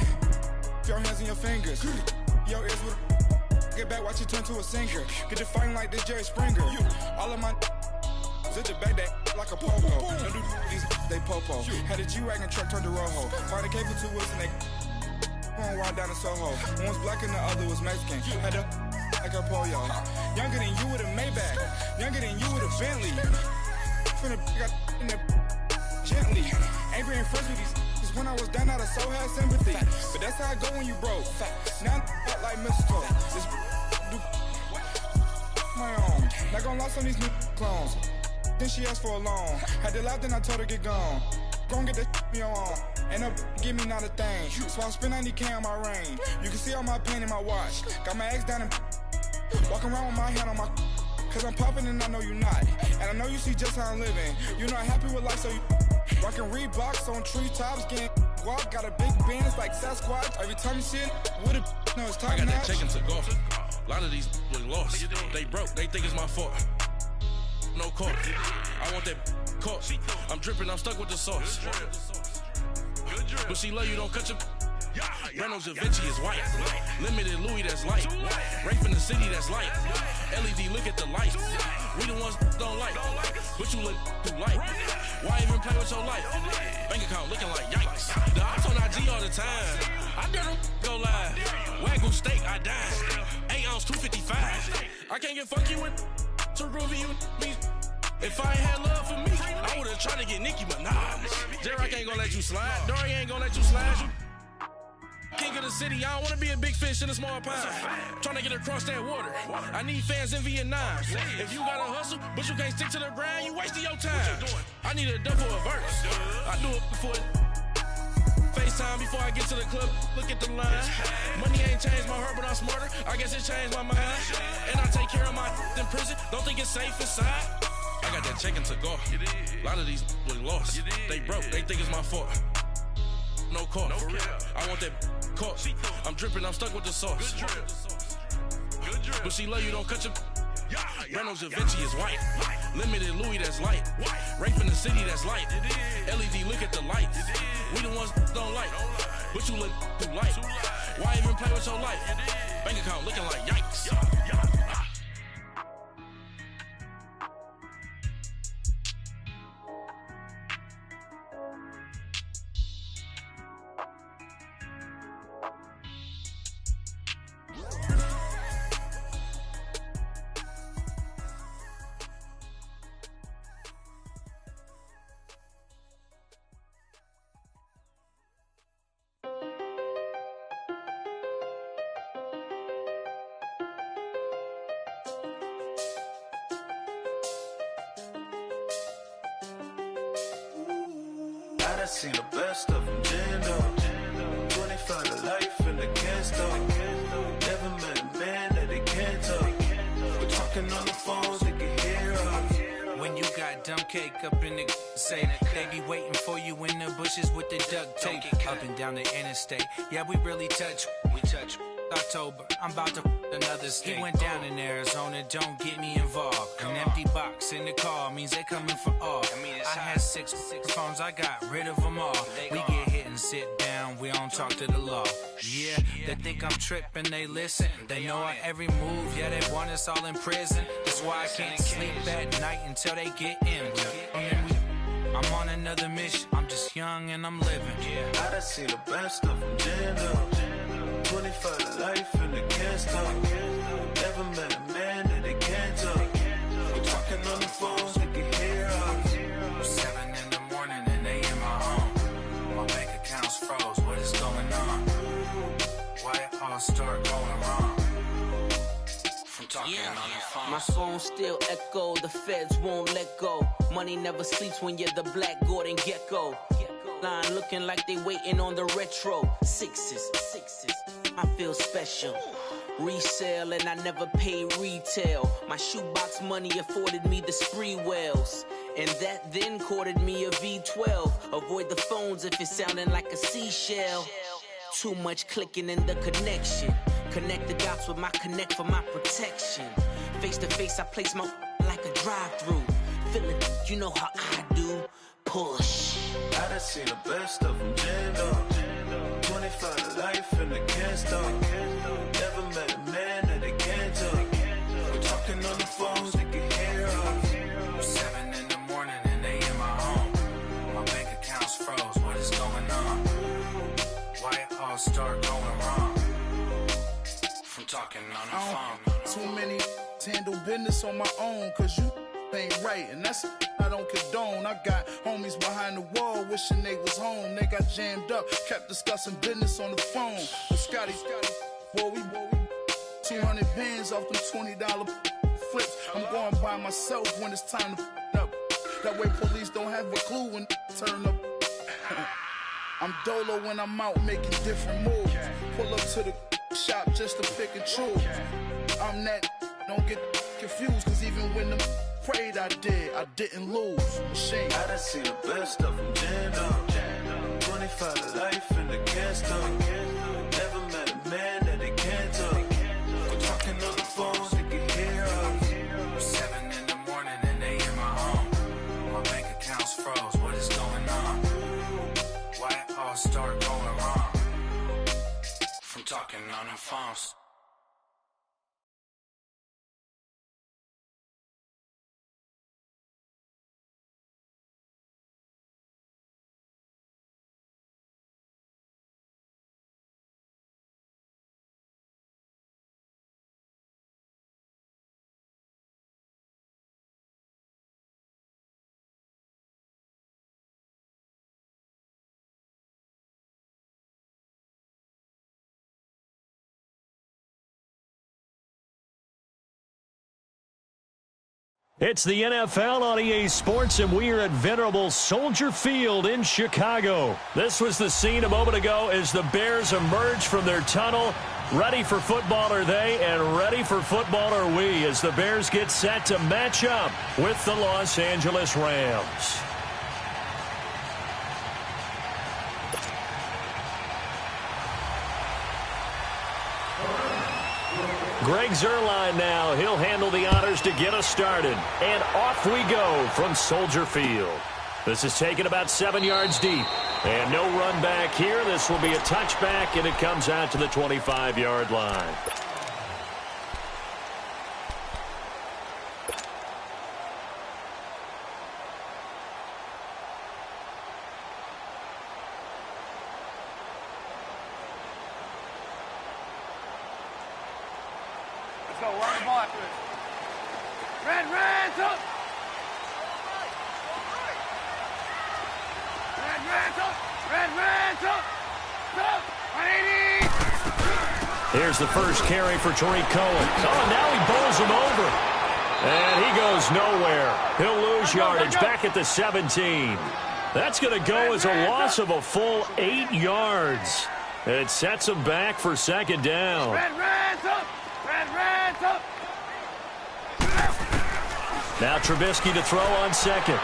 Your hands and your fingers. Your ears with get back, watch it turn to a singer. Get it fighting like this Jerry Springer. All of my zip the back that like a popo. Don't do these they popo. Had a G-Wagon truck turned to Rojo. Find a cable 2 wheels and they going wild down in Soho. One was black and the other was Mexican. Had a like a pollo. Younger than you with a Maybach. Younger than you with a Bentley. Finna got in the gently. Angry and friends with these. When I was down out of soul had sympathy. But that's how I go when you broke. Now I'm like mistletoe. This do my own. Not gonna lost on these new clones. Then she asked for a loan. Had to laugh, then I told her get gone. Gon' get that me on. Ain't no give me not a thing. So I spend 90K on my range. You can see all my pain in my watch. Got my ex down and walking around with my hand on my. Cause I'm popping and I know you not. And I know you see just how I'm living. You're not happy with life, so you. Rockin' Reeboks on treetops, getting walk, got a big bands like Sasquatch. Every time you see it, with a no, it's time. I got that check-in to go. A lot of these look lost. They broke, they think it's my fault. No car. I want that caught. I'm dripping, I'm stuck with the sauce. But she love you, don't cut your. Reynolds Da Vinci is white. Limited Louis, that's light. Rape in the city, that's light. LED, look at the light. We the ones don't like. But you look too light. Why even play with your life? Bank account looking like yikes. The ops on IG all the time. I dare them go live. Wagyu steak, I died. 8 ounce, 255. I can't get funky with too groovy you me. If I ain't had love for me, I would've tried to get Nicki Minaj. J-Rock ain't gonna let you slide. Dory ain't gonna let you slide. King of the city, I don't wanna be a big fish in a small pond. Tryna get across that water. I need fans in Vietnam. If you gotta hustle, but you can't stick to the grind, you wasting your time. I need a double a verse. I do it before FaceTime before I get to the club. Look at the line. Money ain't changed my heart, but I'm smarter. I guess it changed my mind. And I take care of my in prison. Don't think it's safe inside. I got that check-in to go. A lot of these look lost. They broke. They think it's my fault. No car. For real. I want that caught. I'm dripping, I'm stuck with the sauce. But she love you, don't cut your. Reynolds Da Vinci is white. Limited Louis, that's light. Rape in the city, that's light. LED, look at the lights. We the ones don't like. But you look too light. Why even play with your life? Bank account looking like yikes. I done seen the best of them, Jando. 25 to life in the can't stop. Never met a man that they can't talk. We're talking on the phones, they can hear us. When you got dumb cake up in the say, they be waiting for you in the bushes with the duct tape. Up and down the interstate, yeah, we really touch. We touch. October, I'm about to another state. He went down in Arizona, don't get me involved. An empty box in the car means they coming for all. I had six phones, I got rid of them all. We get hit and sit down, we don't talk to the law. Yeah, they think I'm tripping, they listen. They know our every move, yeah, they want us all in prison. That's why I can't sleep at night until they get in. I'm on another mission, I'm just young and I'm living. I done seen the best of them, Jando. 25 to life in the can't stop. Never met a man that they can't talk. We're talking on the phones, they can hear us. 7 in the morning and they in my home. My bank account's froze, what is going on? Why it all start going wrong? From talking on the phone. My phone still echo, the feds won't let go. Money never sleeps when you're the black Gordon Gecko. Line looking like they waiting on the retro. Sixes, I feel special. Resale and I never pay retail. My shoebox money afforded me the spree wells. And that then courted me a V12. Avoid the phones if it's sounding like a seashell. Too much clicking in the connection. Connect the dots with my connect for my protection. Face to face, I place my like a drive-through. Feeling, you know how I do. Push. I done seen the best of them, Jando. 25 to life in the can't stop. Never met a man that they can't talk. We're talking on the phones, they can hear us. 7 in the morning and they in my home. My bank account's froze, what is going on? Why it all start going wrong? From talking on the phone. Too many handle business on my own, cause you ain't right, and that's I don't condone. I got homies behind the wall wishing they was home. They got jammed up, kept discussing business on the phone. But Scotty, boy, we 200 bands off them $20 flips. I'm going by myself when it's time to up. That way police don't have a clue when turn up. I'm dolo when I'm out making different moves. Pull up to the shop just to pick and choose. I'm that, don't get confused, cause even when the prayed I didn't lose. Machine. I done seen the best of them, Jando. 25 to life in the can't stop. Never met a man that they can't talk. We're talking on the phones, they can hear us. 7 in the morning and they in my home. My bank account's froze, what is going on? Why it all start going wrong? From talking on the phones. It's the NFL on EA Sports, and we are at venerable Soldier Field in Chicago. This was the scene a moment ago as the Bears emerged from their tunnel. Ready for football are they, and ready for football are we, as the Bears get set to match up with the Los Angeles Rams. Greg Zuerlein now. He'll handle the honors to get us started. And off we go from Soldier Field. This is taken about 7 yards deep. And no run back here. This will be a touchback, and it comes out to the 25-yard line. Let's go. Run the ball after this. Red, up. Red, up. Up. 180. Here's the first carry for Tariq Cohen. Oh, now he bowls him over. And he goes nowhere. He'll lose yardage back at the 17. That's going to go as a loss of a full 8 yards. It sets him back for second down. Red's up. Red's up. Now Trubisky to throw on second.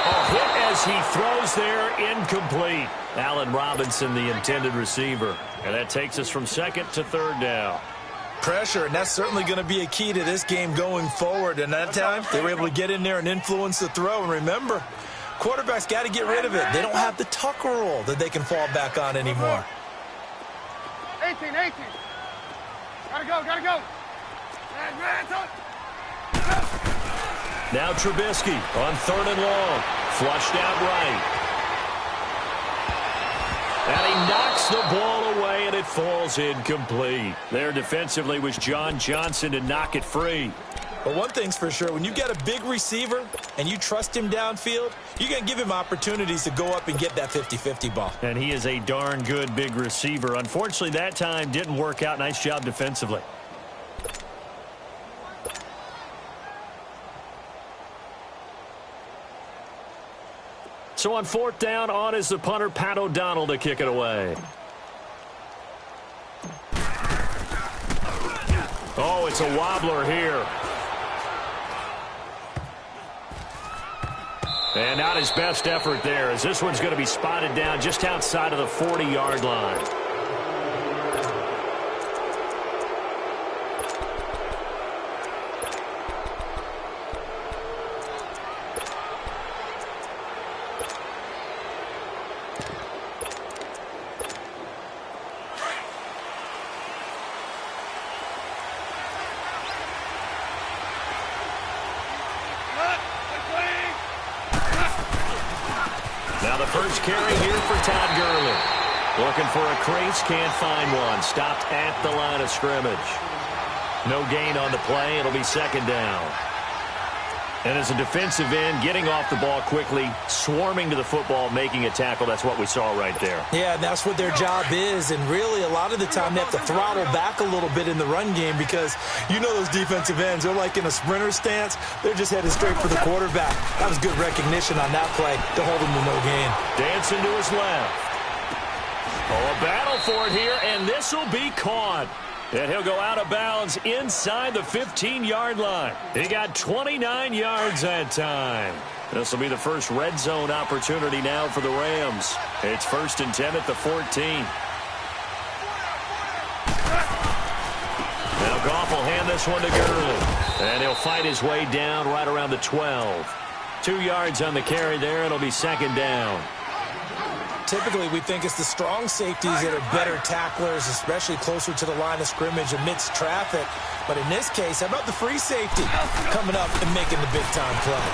A hit as he throws there, incomplete. Allen Robinson, the intended receiver. And that takes us from second to third down. Pressure, and that's certainly going to be a key to this game going forward. And that time, they were able to get in there and influence the throw. And remember, quarterbacks got to get rid of it. They don't have the Tucker rule that they can fall back on anymore. 18. Gotta go. Red's up. Now Trubisky on third and long. Flushed out right. And he knocks the ball away, and it falls incomplete. There defensively was John Johnson to knock it free. But one thing's for sure, when you got a big receiver and you trust him downfield, you're going to give him opportunities to go up and get that 50-50 ball. And he is a darn good big receiver. Unfortunately, that time didn't work out. Nice job defensively. So on fourth down, on is the punter, Pat O'Donnell, to kick it away. Oh, it's a wobbler here. And not his best effort there, as this one's going to be spotted down just outside of the 40-yard line. Now the first carry here for Todd Gurley. Looking for a crease, can't find one. Stopped at the line of scrimmage. No gain on the play. It'll be second down. And as a defensive end, getting off the ball quickly, swarming to the football, making a tackle, that's what we saw right there. Yeah, and that's what their job is. And really, a lot of the time, they have to throttle back a little bit in the run game because you know those defensive ends, they're like in a sprinter stance. They're just headed straight for the quarterback. That was good recognition on that play to hold him to no gain. Dancing to his left. Oh, a battle for it here, and this will be caught. And he'll go out of bounds inside the 15-yard line. He got 29 yards that time. This will be the first red zone opportunity now for the Rams. It's 1st and 10 at the 14. Now Goff will hand this one to Gurley. And he'll fight his way down right around the 12. 2 yards on the carry there. It'll be second down. Typically, we think it's the strong safeties that are better tacklers, especially closer to the line of scrimmage amidst traffic. But in this case, how about the free safety coming up and making the big-time play?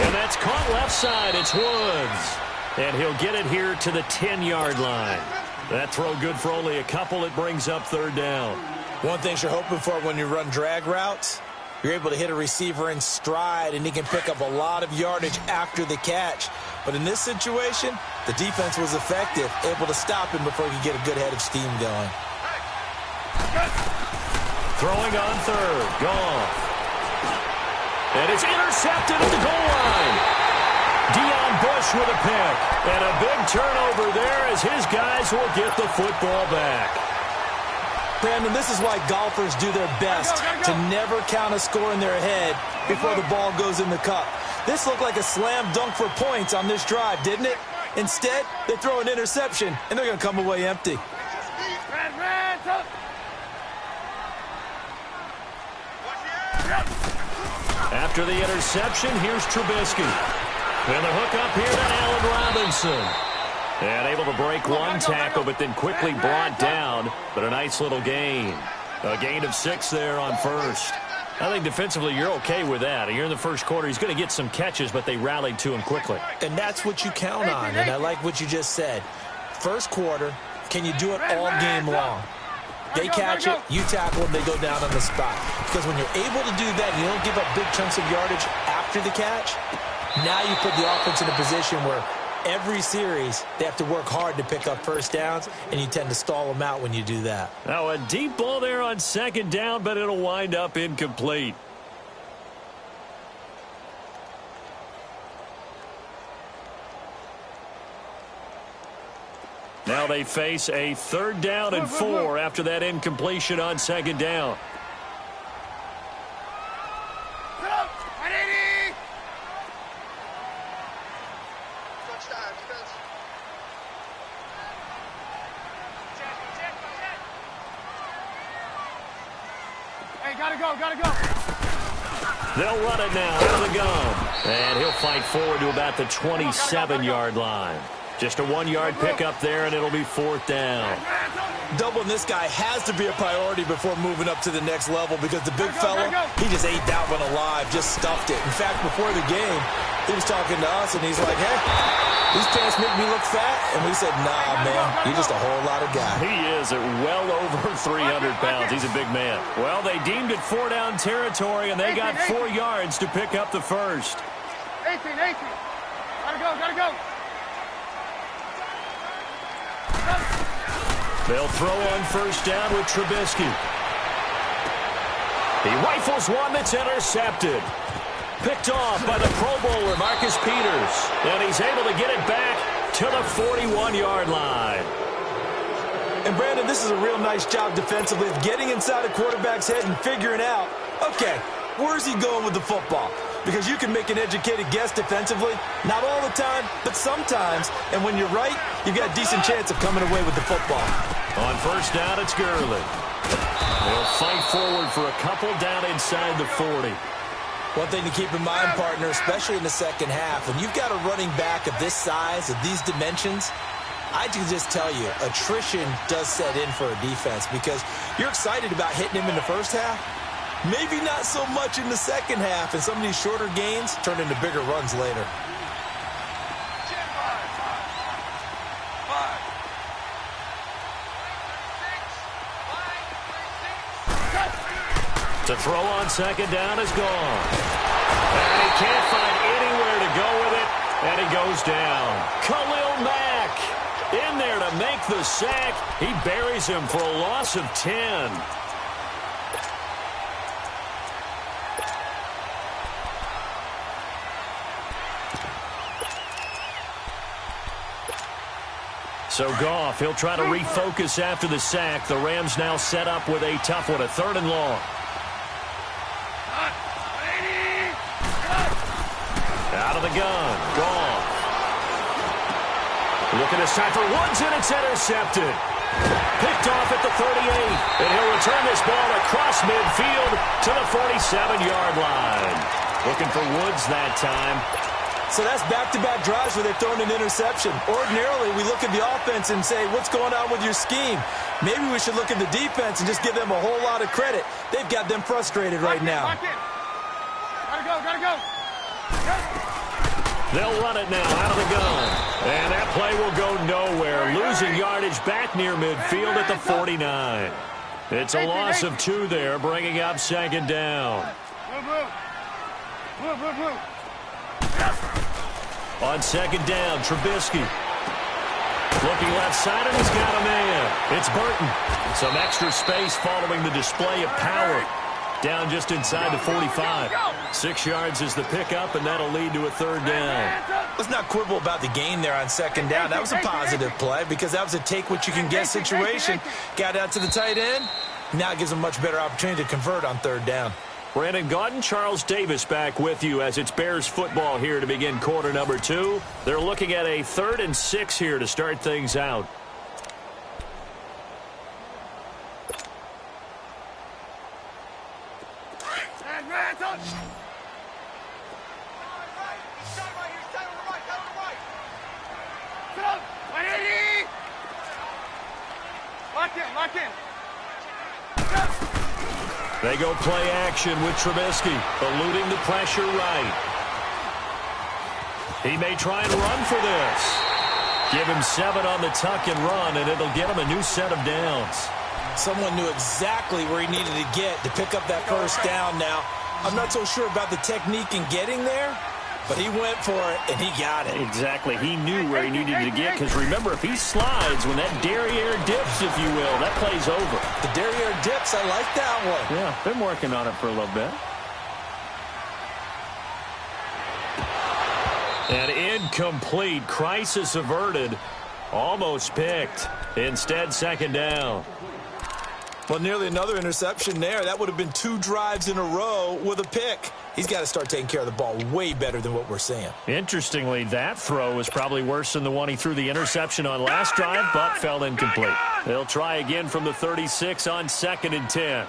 And that's caught left side. It's Woods. And he'll get it here to the 10-yard line. That throw good for only a couple. It brings up third down. One thing you're hoping for when you run drag routes, you're able to hit a receiver in stride, and he can pick up a lot of yardage after the catch. But in this situation, the defense was effective, able to stop him before he could get a good head of steam going. Throwing on third. Goff. And it's intercepted at the goal line. Deion Bush with a pick. And a big turnover there as his guys will get the football back. Brandon, this is why golfers do their best to never count a score in their head before the ball goes in the cup. This looked like a slam dunk for points on this drive, didn't it? Instead, they throw an interception, and they're going to come away empty. Red. After the interception, here's Trubisky. And the hook up here to Allen Robinson. And able to break one tackle, but then quickly brought down. But a nice little gain. A gain of 6 there on first. I think defensively you're okay with that. You're in the first quarter. He's going to get some catches, but they rallied to him quickly. And that's what you count on. And I like what you just said. First quarter, can you do it all game long? They catch it, you tackle them, they go down on the spot. Because when you're able to do that, you don't give up big chunks of yardage after the catch. Now you put the offense in a position where every series they have to work hard to pick up first downs, and you tend to stall them out when you do that. Now a deep ball there on second down, but it'll wind up incomplete. Now they face a 3rd down and 4 after that incompletion on second down. Hey, gotta go. They'll run it now out of the gun. And he'll fight forward to about the 27-yard line. Just a 1-yard pickup there, and it'll be 4th down. Doubling this guy has to be a priority before moving up to the next level because the big fella, he just ate that one alive, just stuffed it. In fact, before the game, he was talking to us, and he's like, hey, these pants make me look fat. And we said, nah, man, you're just a whole lot of guy. He is at well over 300 pounds. He's a big man. Well, they deemed it 4-down territory, and they got 4 yards to pick up the first. 18. Gotta go. They'll throw on first down with Trubisky. He rifles one that's intercepted. Picked off by the Pro Bowler, Marcus Peters. And he's able to get it back to the 41-yard line. And, Brandon, this is a real nice job defensively of getting inside a quarterback's head and figuring out, okay, where's he going with the football? Because you can make an educated guess defensively. Not all the time, but sometimes. And when you're right, you've got a decent chance of coming away with the football. On first down, it's Gurley. They'll fight forward for a couple down inside the 40. One thing to keep in mind, partner, especially in the second half, when you've got a running back of this size, of these dimensions, I can just tell you, attrition does set in for a defense because you're excited about hitting him in the first half. Maybe not so much in the second half, and some of these shorter gains turn into bigger runs later. To throw on second down is gone. And he can't find anywhere to go with it, and he goes down. Khalil Mack in there to make the sack. He buries him for a loss of 10. So Goff, he'll try to refocus after the sack. The Rams now set up with a tough one, a 3rd and long. Out of the gun, Goff. Looking this time for Woods, and it's intercepted. Picked off at the 38, and he'll return this ball across midfield to the 47-yard line. Looking for Woods that time. So that's back-to-back drives where they've thrown an interception. Ordinarily, we look at the offense and say, what's going on with your scheme? Maybe we should look at the defense and just give them a whole lot of credit. They've got them frustrated right now. Gotta go. They'll run it now out of the gun. And that play will go nowhere. Losing yardage back near midfield at the 49. It's a loss of 2 there, bringing up second down. Move. On second down, Trubisky. Looking left side, and he's got a man. It's Burton. Some extra space following the display of power. Down just inside the 45. 6 yards is the pickup, and that'll lead to a 3rd down. Let's not quibble about the gain there on second down. That was a positive play because that was a take-what-you-can-get situation. Got out to the tight end. Now it gives them a much better opportunity to convert on 3rd down. Brandon Gaudin, Charles Davis back with you as it's Bears football here to begin quarter number 2. They're looking at a 3rd and 6 here to start things out. They go play action with Trubisky, eluding the pressure right. He may try and run for this. Give him 7 on the tuck and run, and it'll get him a new set of downs. Someone knew exactly where he needed to get to pick up that first down now. I'm not so sure about the technique in getting there, but he went for it, and he got it. Exactly. He knew where he needed to get, because remember, if he slides, when that derriere dips, if you will, that play's over. The derriere dips, I like that one. Yeah, been working on it for a little bit. And incomplete. Crisis averted. Almost picked. Instead, second down. Well, nearly another interception there. That would have been 2 drives in a row with a pick. He's got to start taking care of the ball way better than what we're seeing. Interestingly, that throw was probably worse than the one he threw the interception on last drive, but fell incomplete. They'll try again from the 36 on 2nd and 10.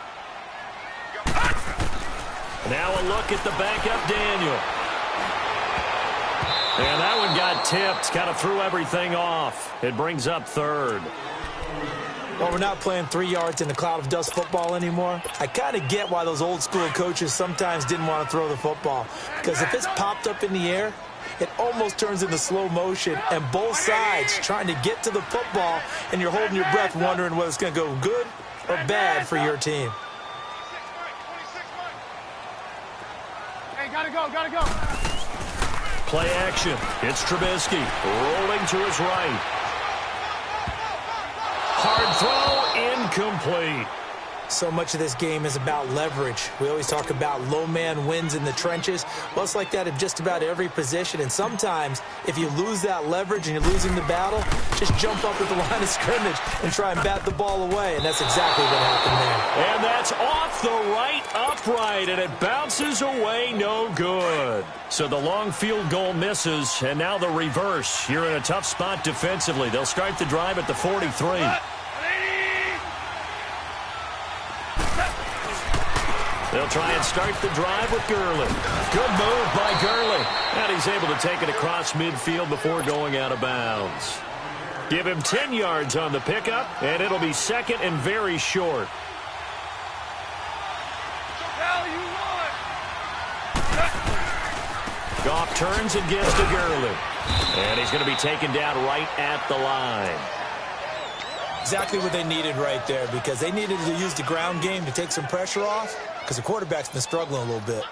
Now a look at the backup, Daniel. And that one got tipped, kind of threw everything off. It brings up 3rd. Well, we're not playing 3 yards in the cloud of dust football anymore. I kind of get why those old school coaches sometimes didn't want to throw the football. Because if it's popped up in the air, it almost turns into slow motion. And both sides trying to get to the football, and you're holding your breath wondering whether it's going to go good or bad for your team. Hey, gotta go. Play action. It's Trubisky rolling to his right. Hard throw, incomplete. So much of this game is about leverage. We always talk about low man wins in the trenches. Well, it's like that in just about every position. And sometimes, if you lose that leverage and you're losing the battle, just jump up at the line of scrimmage and try and bat the ball away. And that's exactly what happened there. And that's off the right upright, and it bounces away, no good. So the long field goal misses, and now the reverse. You're in a tough spot defensively. They'll start the drive at the 43. They'll try and start the drive with Gurley. Good move by Gurley. And he's able to take it across midfield before going out of bounds. Give him 10 yards on the pickup, and it'll be 2nd and very short. Goff turns and gets to Gurley. And he's going to be taken down right at the line. Exactly what they needed right there, because they needed to use the ground game to take some pressure off, because the quarterback's been struggling a little bit.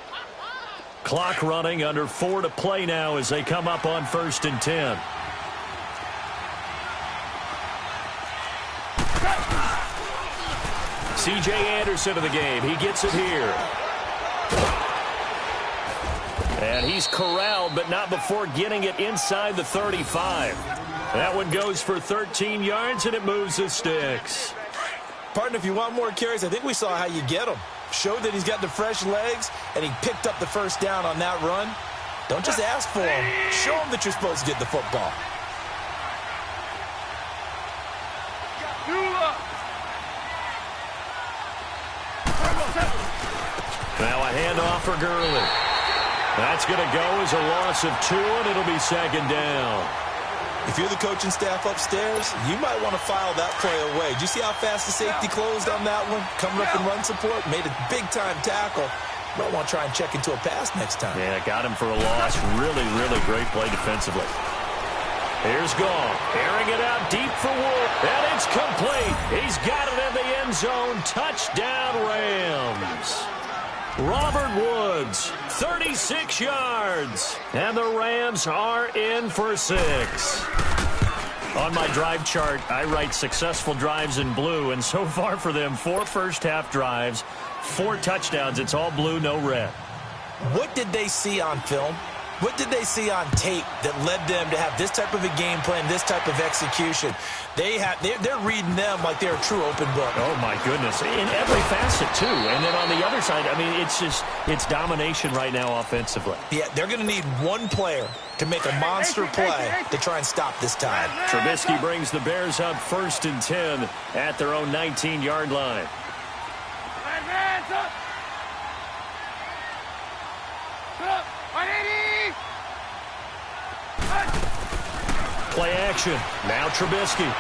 Clock running, under 4 to play now as they come up on 1st and 10. C.J. Anderson in the game. He gets it here. And he's corralled, but not before getting it inside the 35. That one goes for 13 yards, and it moves the sticks. Partner, if you want more carries, I think we saw how you get them. Showed that he's got the fresh legs, and he picked up the first down on that run. Don't just ask for him. Show him that you're supposed to get the football. Now a handoff for Gurley. That's going to go as a loss of 2, and it'll be 2nd down. If you're the coaching staff upstairs, you might want to file that play away. Did you see how fast the safety closed on that one? Coming up in run support, made a big-time tackle. Might want to try and check into a pass next time. Yeah, got him for a loss. Really, really great play defensively. Here's Goff, airing it out deep for Wolf, and it's complete. He's got it in the end zone. Touchdown, Rams. Robert Woods, 36 yards, and the Rams are in for 6. On my drive chart, I write successful drives in blue, and so far for them, 4 first-half drives, 4 touchdowns. It's all blue, no red. What did they see on film? What did they see on tape that led them to have this type of a game plan, this type of execution? They're reading them like they're a true open book. Oh, my goodness. In every facet, too. And then on the other side, I mean, it's domination right now offensively. Yeah, they're going to need one player to make a monster play to try and stop this time. Trubisky brings the Bears up 1st and 10 at their own 19-yard line. Play action. Now Trubisky.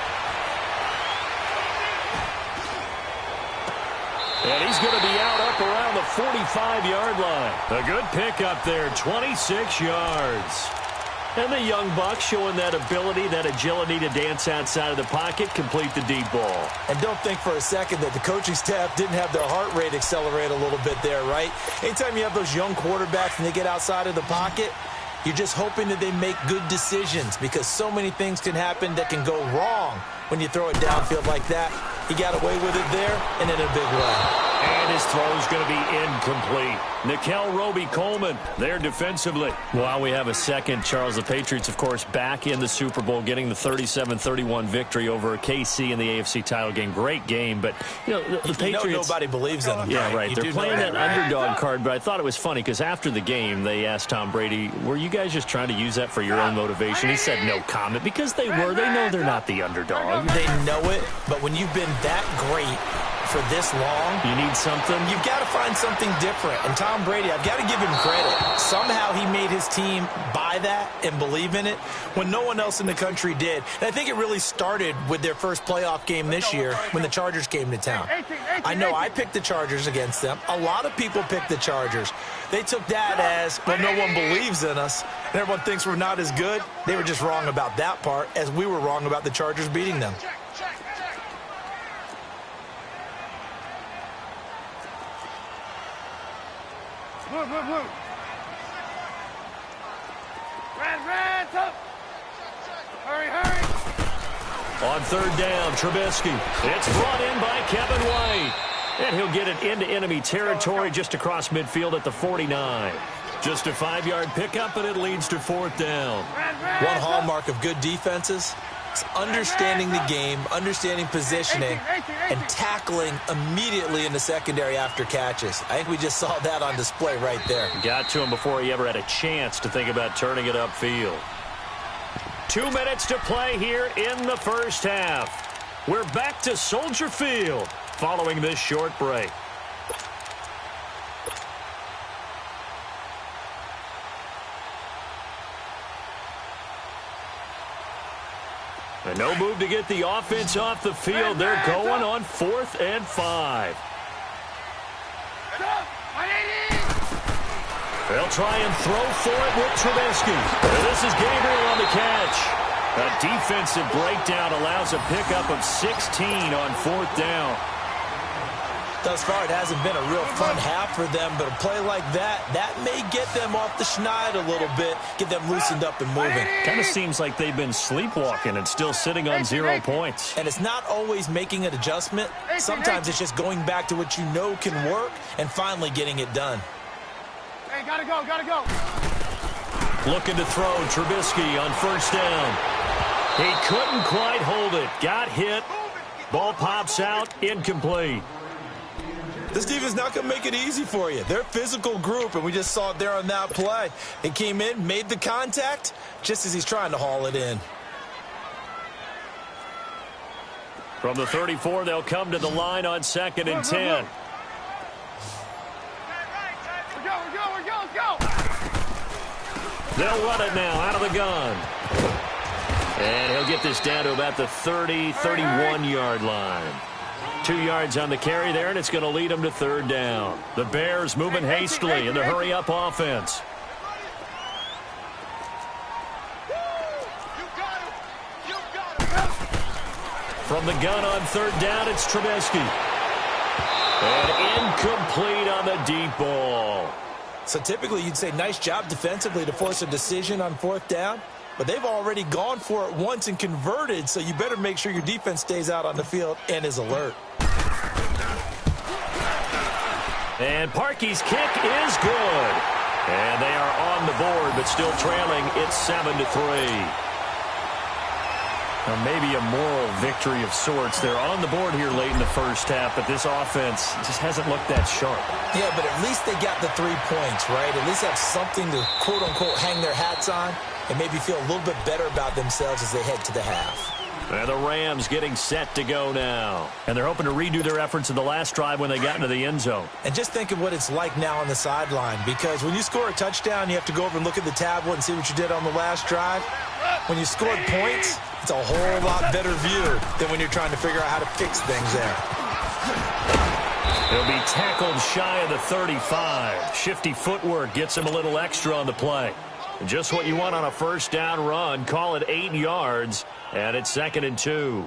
And he's going to be out up around the 45-yard line. A good pickup there, 26 yards. And the young buck showing that ability, that agility to dance outside of the pocket, complete the deep ball. And don't think for a second that the coaching staff didn't have their heart rate accelerate a little bit there, right? Anytime you have those young quarterbacks and they get outside of the pocket, you're just hoping that they make good decisions because so many things can happen that can go wrong when you throw it downfield like that. He got away with it there and in a big way. And his throw is going to be incomplete. Nickel Roby-Coleman there defensively. While we have a second, Charles, the Patriots, of course, back in the Super Bowl, getting the 37-31 victory over KC in the AFC title game. Great game, but, you know, the Patriots... nobody believes in them. Yeah, right. They're playing that underdog card, but I thought it was funny because after the game, they asked Tom Brady, were you guys just trying to use that for your own motivation? He said no comment because they were. They know they're not the underdog. They know it, but when you've been that great for this long, you need something. You've got to find something different. And Tom Brady, I've got to give him credit. Somehow he made his team buy that and believe in it when no one else in the country did. And I think it really started with their first playoff game this year when the Chargers came to town. I know I picked the Chargers against them. A lot of people picked the Chargers. They took that as, well, no one believes in us, and everyone thinks we're not as good. They were just wrong about that part, as we were wrong about the Chargers beating them. Move. Red, up. Hurry. On third down, Trubisky. It's brought in by Kevin White. And he'll get it into enemy territory just across midfield at the 49. Just a 5-yard pickup, and it leads to fourth down. One hallmark of good defenses is understanding the game, understanding positioning, and tackling immediately in the secondary after catches. I think we just saw that on display right there. Got to him before he ever had a chance to think about turning it upfield. 2 minutes to play here in the first half. We're back to Soldier Field following this short break. And no move to get the offense off the field. They're going on 4th and 5. They'll try and throw for it with Trubisky. And this is Gabriel on the catch. A defensive breakdown allows a pickup of 16 on 4th down. Thus far, it hasn't been a real fun half for them, but a play like that may get them off the schneid a little bit, get them loosened up and moving. Kind of seems like they've been sleepwalking and still sitting on 0 points. And it's not always making an adjustment. Sometimes it's just going back to what you know can work and finally getting it done. Hey, gotta go. Looking to throw, Trubisky on first down. He couldn't quite hold it. Got hit. Ball pops out, incomplete. This defense not going to make it easy for you. They're a physical group, and we just saw it there on that play. He came in, made the contact, just as he's trying to haul it in. From the 34, they'll come to the line on 2nd and 10. Let's go. They'll run it now out of the gun. And he'll get this down to about the 30, 31-yard line. 2 yards on the carry there, and it's going to lead them to 3rd down. The Bears moving hastily in the hurry-up offense. From the gun on 3rd down, it's Trubisky. And incomplete on the deep ball. So typically you'd say nice job defensively to force a decision on 4th down. But they've already gone for it once and converted, so you better make sure your defense stays out on the field and is alert. And Parkey's kick is good. And they are on the board, but still trailing. It's 7-3. Now maybe a moral victory of sorts. They're on the board here late in the first half, but this offense just hasn't looked that sharp. Yeah, but at least they got the 3 points, right? At least have something to, quote-unquote, hang their hats on and maybe feel a little bit better about themselves as they head to the half. And the Rams getting set to go now. And they're hoping to redo their efforts in the last drive when they got into the end zone. And just think of what it's like now on the sideline, because when you score a touchdown, you have to go over and look at the tablet and see what you did on the last drive. When you scored points, it's a whole lot better view than when you're trying to figure out how to fix things there. He'll be tackled shy of the 35. Shifty footwork gets him a little extra on the play. Just what you want on a first down run. Call it 8 yards, and it's 2nd and 2.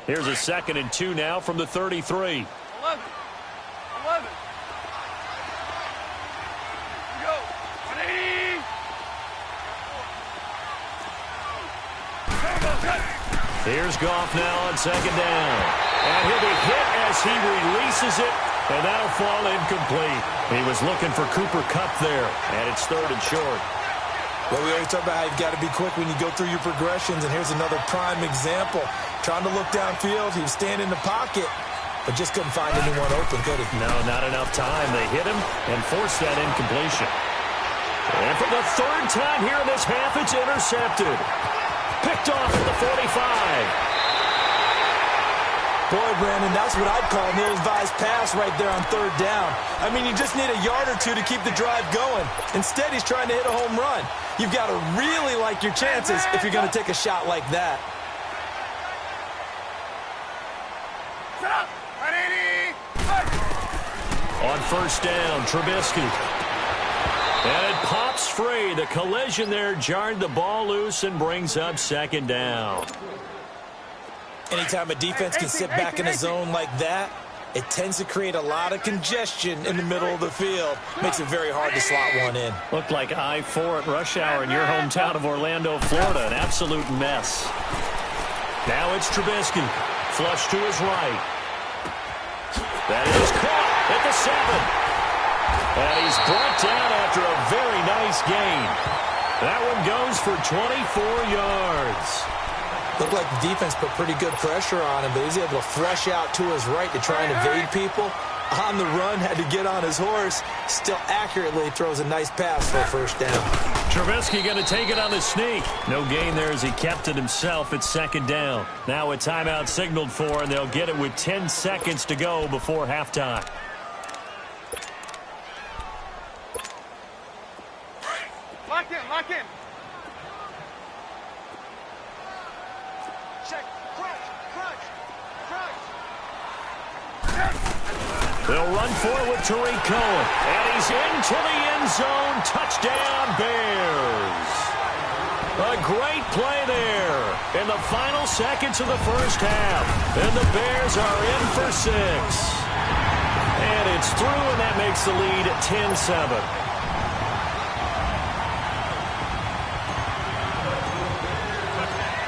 Here's a 2nd and 2 now from the 33. 11. Go. 180. Here's Goff now on 2nd down. And he'll be hit as he releases it, and that'll fall incomplete. He was looking for Cooper Kupp there, and it's 3rd and short. Well, we always talk about how you've got to be quick when you go through your progressions, and here's another prime example. Trying to look downfield, he was standing in the pocket, but just couldn't find anyone open, could he? No, not enough time. They hit him and forced that incompletion. And for the 3rd time here in this half, it's intercepted. Picked off at the 45. Boy, Brandon, that's what I'd call an ill-advised pass right there on 3rd down. I mean, you just need a yard or two to keep the drive going. Instead, he's trying to hit a home run. You've got to really like your chances if you're going to take a shot like that. On 1st down, Trubisky. And it pops free. The collision there jarred the ball loose and brings up 2nd down. Anytime a defense can sit back in a zone like that, it tends to create a lot of congestion in the middle of the field. Makes it very hard to slot one in. Looked like I-4 at rush hour in your hometown of Orlando, Florida. An absolute mess. Now it's Trubisky. Flush to his right. That is caught at the 7. And he's brought down after a very nice gain. That one goes for 24 yards. Looked like the defense put pretty good pressure on him, but he was able to flush out to his right to try and evade people. On the run, had to get on his horse. Still accurately throws a nice pass for a 1st down. Trubisky going to take it on the sneak. No gain there as he kept it himself at 2nd down. Now a timeout signaled for, and they'll get it with 10 seconds to go before halftime. Lock in. Check. Crunch. They'll run for it with Tariq Cohen. And he's into the end zone. Touchdown, Bears. A great play there in the final seconds of the 1st half. And the Bears are in for 6. And it's through, and that makes the lead 10-7.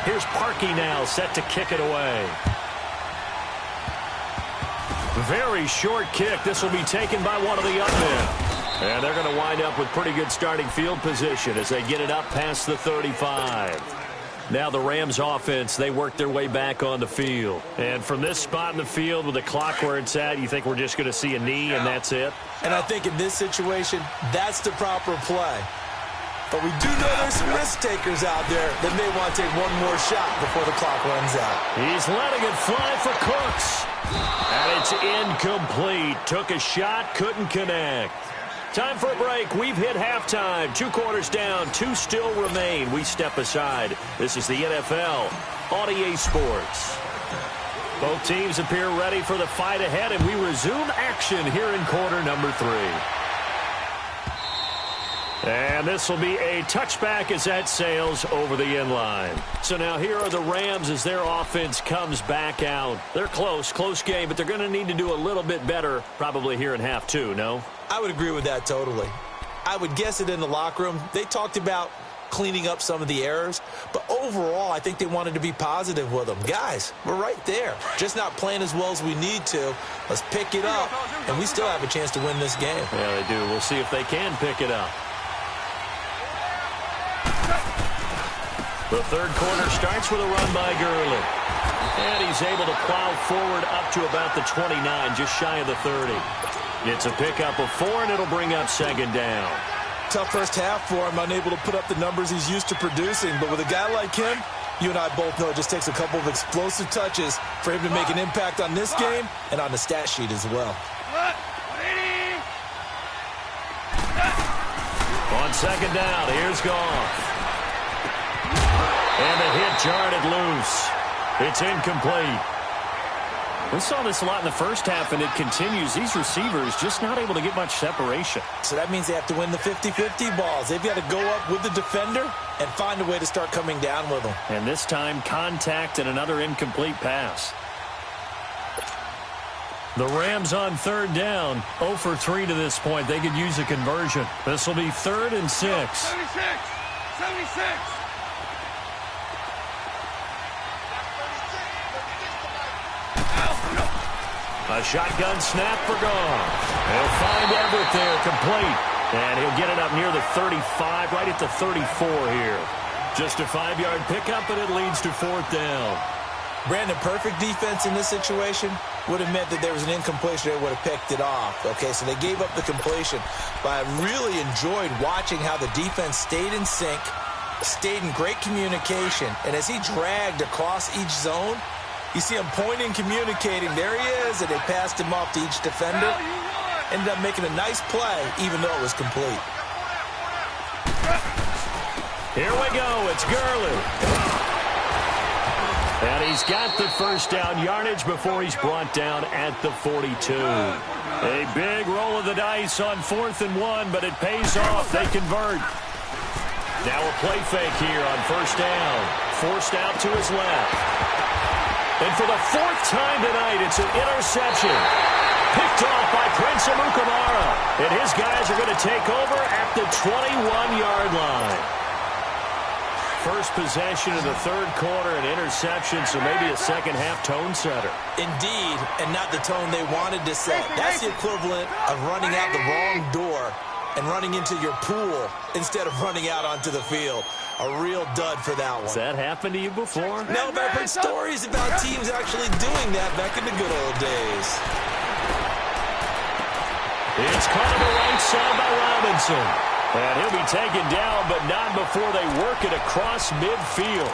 Here's Parkey now, set to kick it away. Very short kick. This will be taken by one of the up men. And they're going to wind up with pretty good starting field position as they get it up past the 35. Now the Rams offense, they work their way back on the field. And from this spot in the field with the clock where it's at, you think we're just going to see a knee and that's it? And I think in this situation, that's the proper play. But we do know there's some risk takers out there that may want to take one more shot before the clock runs out. He's letting it fly for Cooks. And it's incomplete. Took a shot, couldn't connect. Time for a break. We've hit halftime. 2 quarters down, 2 still remain. We step aside. This is the NFL on EA Sports. Both teams appear ready for the fight ahead, and we resume action here in quarter number 3. And this will be a touchback as that sails over the end line. So now here are the Rams as their offense comes back out. They're close game, but they're going to need to do a little bit better probably here in half 2, no? I would agree with that totally. I would guess it in the locker room. They talked about cleaning up some of the errors, but overall I think they wanted to be positive with them. Guys, we're right there. Just not playing as well as we need to. Let's pick it up, and we still have a chance to win this game. Yeah, they do. We'll see if they can pick it up. The 3rd quarter starts with a run by Gurley. And he's able to plow forward up to about the 29, just shy of the 30. It's a pickup of 4, and it'll bring up 2nd down. Tough first half for him, unable to put up the numbers he's used to producing. But with a guy like him, you and I both know it just takes a couple of explosive touches for him to make an impact on this game and on the stat sheet as well. On 2nd down, here's Goff. And the hit jarred it loose. It's incomplete. We saw this a lot in the first half, and it continues. These receivers just not able to get much separation. So that means they have to win the 50-50 balls. They've got to go up with the defender and find a way to start coming down with them. And this time, contact and another incomplete pass. The Rams on third down, 0 for 3 to this point. They could use a conversion. This will be 3rd and 6. 76. A shotgun snap for Goff. He'll find Everett there, complete. And he'll get it up near the 35, right at the 34 here. Just a 5-yard pickup, and it leads to 4th down. Brandon, perfect defense in this situation would have meant that there was an incompletion. They would have picked it off. Okay, so they gave up the completion. But I really enjoyed watching how the defense stayed in sync, stayed in great communication. And as he dragged across each zone, you see him pointing, communicating. There he is, and they passed him off to each defender. Ended up making a nice play, even though it was complete. Here we go. It's Gurley. And he's got the first down yardage before he's brought down at the 42. A big roll of the dice on 4th and 1, but it pays off. They convert. Now a play fake here on first down. Forced out to his left. And for the 4th time tonight, it's an interception. Picked off by Prince Amukamara. And his guys are going to take over at the 21-yard line. First possession of the 3rd quarter, an interception, so maybe a second-half tone setter. Indeed, and not the tone they wanted to set. That's the equivalent of running out the wrong door and running into your pool instead of running out onto the field. A real dud for that one. Has that happened to you before? No, but I've heard stories about teams actually doing that back in the good old days. It's caught on the right side by Robinson. And he'll be taken down, but not before they work it across midfield.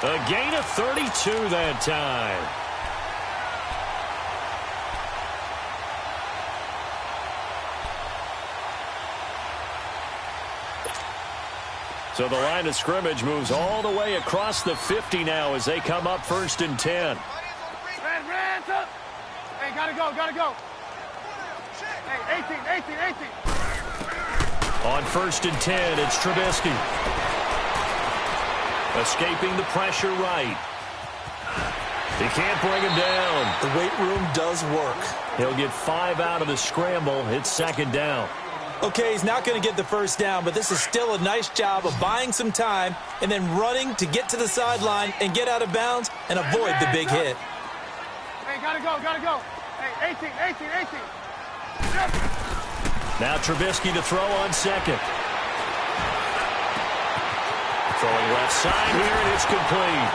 A gain of 32 that time. So the line of scrimmage moves all the way across the 50 now as they come up 1st and 10. Hands up. Hey, gotta go. Hey, 18. On 1st and 10, it's Trubisky. Escaping the pressure right. He can't bring him down. The weight room does work. He'll get 5 out of the scramble. It's 2nd down. Okay, he's not going to get the first down, but this is still a nice job of buying some time and then running to get to the sideline and get out of bounds and avoid the big hit. Hey, gotta go. Hey, 18. Now Trubisky to throw on 2nd. Throwing left side here, and it's complete.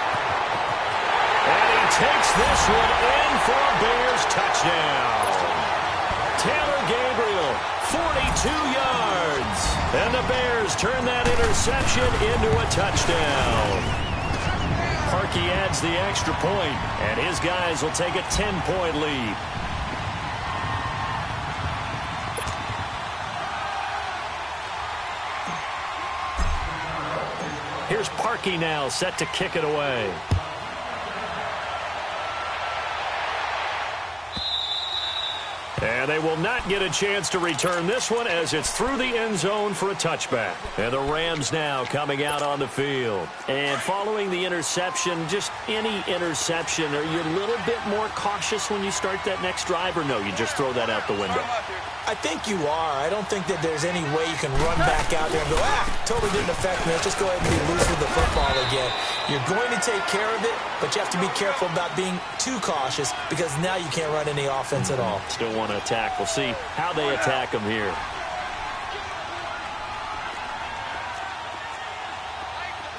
And he takes this one in for a Bears touchdown. Taylor Gabriel, 42 yards. And the Bears turn that interception into a touchdown. Parkey adds the extra point, and his guys will take a 10-point lead. Here's Parkey now, set to kick it away. And they will not get a chance to return this one as it's through the end zone for a touchback. And the Rams now coming out on the field. And following the interception, just any interception, are you a little bit more cautious when you start that next drive, or no, you just throw that out the window? I think you are. I don't think that there's any way you can run back out there and go, totally didn't affect me. Let's just go ahead and be loose with the football again. You're going to take care of it, but you have to be careful about being too cautious because now you can't run any offense at all. Still want to attack. We'll see how they attack them here.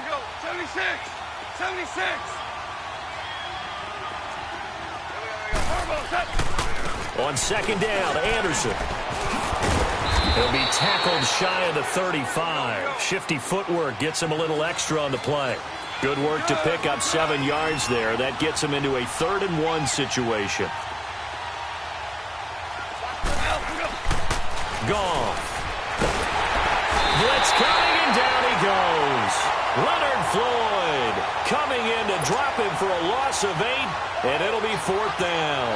Go, 76. On 2nd down, Anderson. He'll be tackled shy of the 35. Shifty footwork gets him a little extra on the play. Good work to pick up 7 yards there. That gets him into a 3rd and 1 situation. Goff. Blitz coming, and down he goes. Leonard Floyd coming in to drop him for a loss of 8, and it'll be 4th down.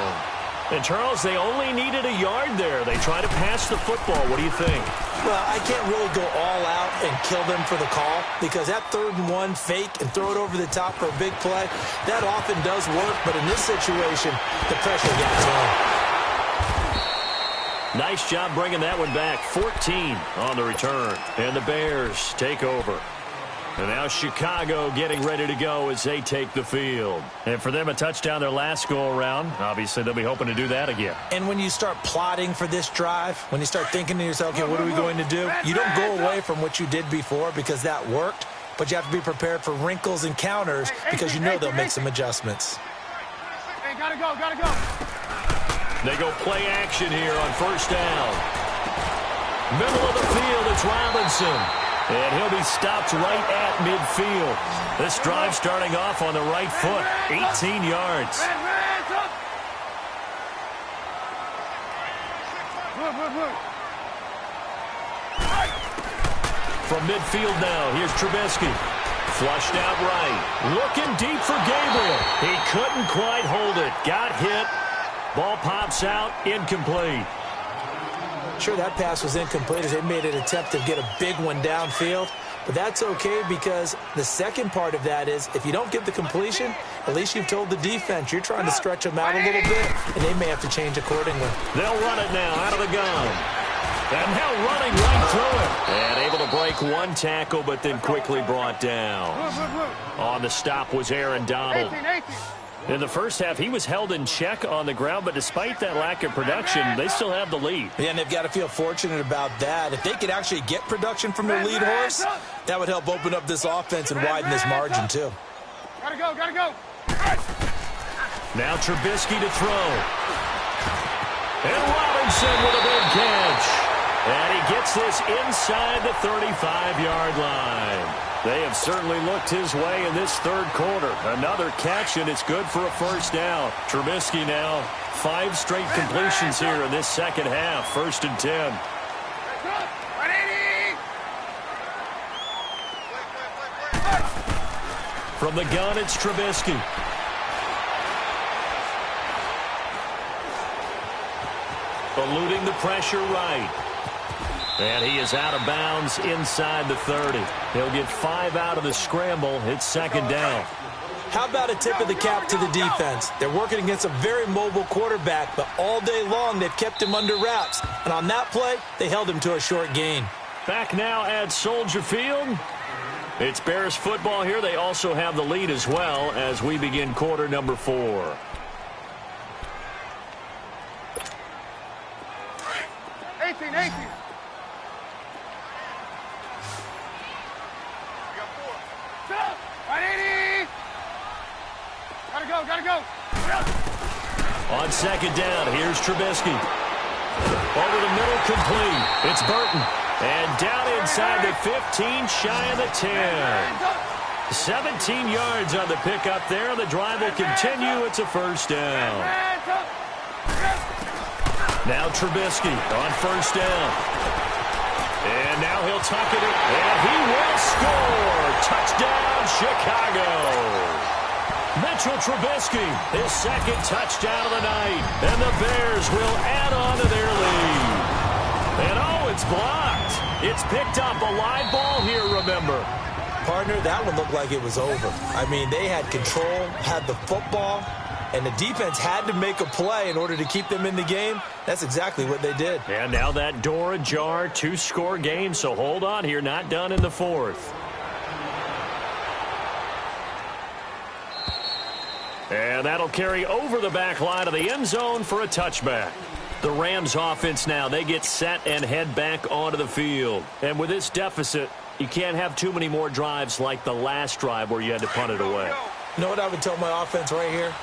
And, Charles, they only needed a yard there. They try to pass the football. What do you think? Well, I can't really go all out and kill them for the call because that 3rd and 1 fake and throw it over the top for a big play, that often does work. But in this situation, the pressure got to him. Nice job bringing that one back. 14 on the return. And the Bears take over. And now Chicago getting ready to go as they take the field. And for them, a touchdown their last go-around. Obviously, they'll be hoping to do that again. And when you start plotting for this drive, when you start thinking to yourself, okay, what are we going to do? You don't go away from what you did before because that worked, but you have to be prepared for wrinkles and counters because you know they'll make some adjustments. Hey, gotta go, gotta go. They go play action here on 1st down. Middle of the field, it's Robinson. And he'll be stopped right at midfield. This drive starting off on the right foot. 18 yards. From midfield now, here's Trubisky. Flushed out right. Looking deep for Gabriel. He couldn't quite hold it. Got hit. Ball pops out. Incomplete. Sure, that pass was incomplete as they made an attempt to get a big one downfield. But that's okay because the second part of that is if you don't get the completion, at least you've told the defense you're trying to stretch them out a little bit, and they may have to change accordingly. They'll run it now out of the gun. And now running right through it. And able to break one tackle, but then quickly brought down. On the stop was Aaron Donald. In the first half, he was held in check on the ground, but despite that lack of production, they still have the lead. Yeah, and they've got to feel fortunate about that. If they could actually get production from their lead horse, that would help open up this offense and widen this margin, too. Gotta go, gotta go. Now Trubisky to throw. And Robinson with a big catch. And he gets this inside the 35-yard line. They have certainly looked his way in this 3rd quarter. Another catch, and it's good for a 1st down. Trubisky now 5 straight completions here in this 2nd half. 1st and 10. From the gun, it's Trubisky. Eluding the pressure right. And he is out of bounds inside the 30. He'll get 5 out of the scramble. It's 2nd down. How about a tip of the cap to the defense? They're working against a very mobile quarterback, but all day long they've kept him under wraps. And on that play, they held him to a short gain. Back now at Soldier Field. It's Bears football here. They also have the lead as well as we begin quarter number 4. Gotta go. On 2nd down, here's Trubisky. Over the middle, complete. It's Burton. And down inside the 15, shy of the 10. 17 yards on the pickup there. The drive will continue. It's a 1st down. Now Trubisky on 1st down. And now he'll tuck it in. And he will score. Touchdown, Chicago. Mitchell Trubisky, his 2nd touchdown of the night. And the Bears will add on to their lead. And oh, it's blocked. It's picked up. A live ball here, remember. Partner, that one looked like it was over. I mean, they had control, had the football, and the defense had to make a play in order to keep them in the game. That's exactly what they did. And now that door ajar, 2-score game, so hold on here. Not done in the 4th. And that'll carry over the back line of the end zone for a touchback. The Rams offense now, they get set and head back onto the field. And with this deficit, you can't have too many more drives like the last drive where you had to punt it away. You know what I would tell my offense right here?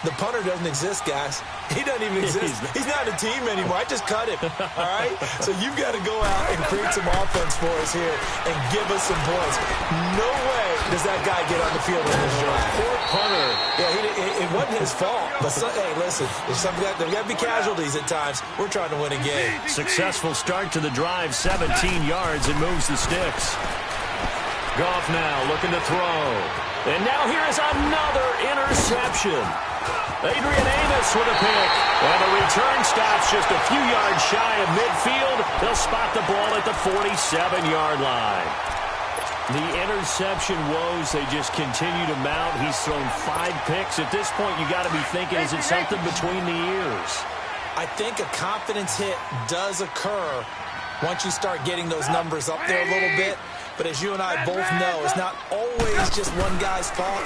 The punter doesn't exist, guys. He doesn't even exist. He's not a team anymore. I just cut him, all right? So you've got to go out and create some offense for us here and give us some points. No way does that guy get on the field in this drive. Poor punter. Yeah, it wasn't his fault. But, hey, listen, there's got to be casualties at times. We're trying to win a game. Successful start to the drive, 17 yards, and moves the sticks. Goff now looking to throw. And now here is another interception. Adrian Amos with a pick. And the return stops just a few yards shy of midfield. They'll spot the ball at the 47-yard line. The interception woes, they just continue to mount. He's thrown 5 picks. At this point, you got to be thinking, is it something between the ears? I think a confidence hit does occur once you start getting those numbers up there a little bit. But as you and I both know, it's not always just one guy's fault.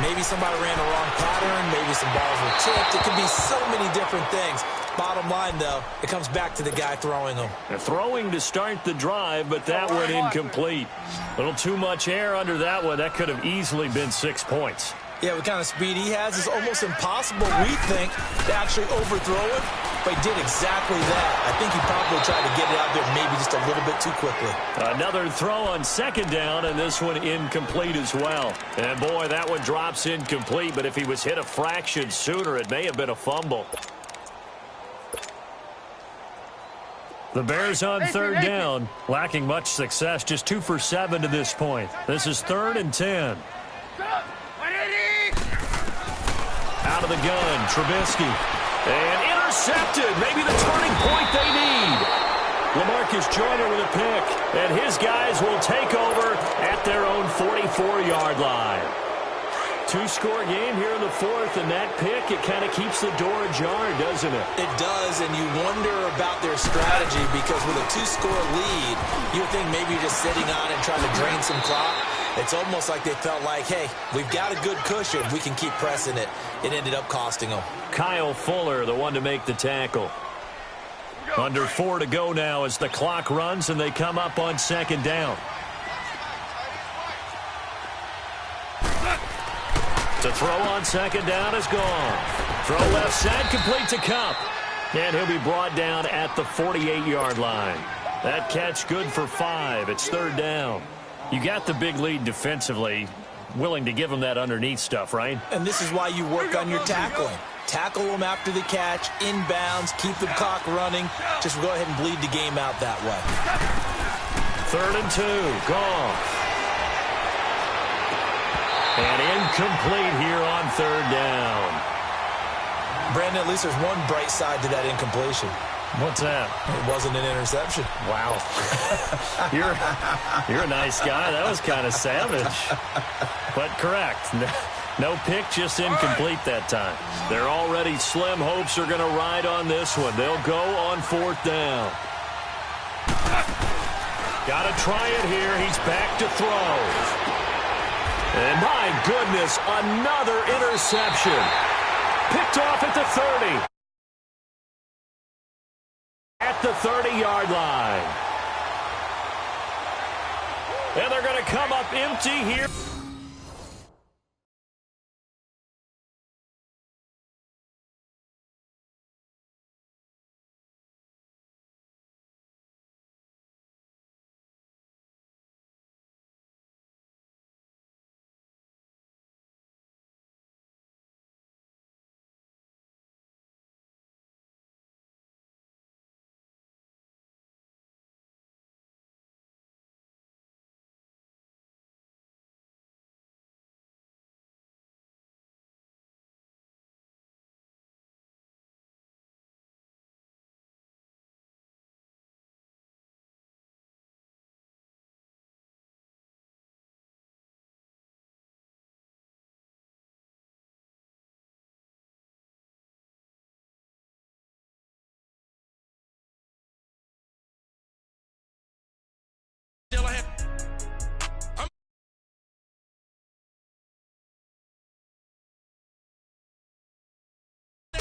Maybe somebody ran the wrong pattern. Maybe some balls were tipped. It could be so many different things. Bottom line, though, it comes back to the guy throwing them. They're throwing to start the drive, but that went incomplete. A little too much air under that one. That could have easily been 6 points. Yeah, what kind of speed he has is almost impossible, we think, to actually overthrow it. But he did exactly that. I think he probably tried to get it out there maybe just a little bit too quickly. Another throw on second down, and this one incomplete as well. And, boy, that one drops incomplete. But if he was hit a fraction sooner, it may have been a fumble. The Bears on third down, lacking much success, just 2 for 7 to this point. This is 3rd and 10. Out of the gun, Trubisky. And intercepted, maybe the turning point they need. LaMarcus Joyner with a pick, and his guys will take over at their own 44-yard line. 2-score game here in the 4th, and that pick, it kind of keeps the door ajar, doesn't it? It does, and you wonder about their strategy because with a 2-score lead, you would think maybe you're just sitting on it and trying to drain some clock. It's almost like they felt like, hey, we've got a good cushion. We can keep pressing it. It ended up costing them. Kyle Fuller, the one to make the tackle. Under 4 to go now as the clock runs, and they come up on second down. To throw on second down is gone. Throw left side, complete to Cup. And he'll be brought down at the 48-yard line. That catch good for 5. It's 3rd down. You got the big lead defensively, willing to give them that underneath stuff, right? And this is why you work on your tackling. Tackle them after the catch, inbounds, keep the clock running. Just go ahead and bleed the game out that way. 3rd and 2, gone. And incomplete here on 3rd down. Brandon, at least there's one bright side to that incompletion. What's that? It wasn't an interception. Wow. You're a nice guy. That was kind of savage. But correct. No pick, just incomplete that time. They're already slim hopes are going to ride on this one. They'll go on 4th down. Got to try it here. He's back to throw. And my goodness, another interception. Picked off at the 30. At the 30-yard line. And they're going to come up empty here.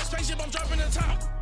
Spaceship, I'm dropping the top.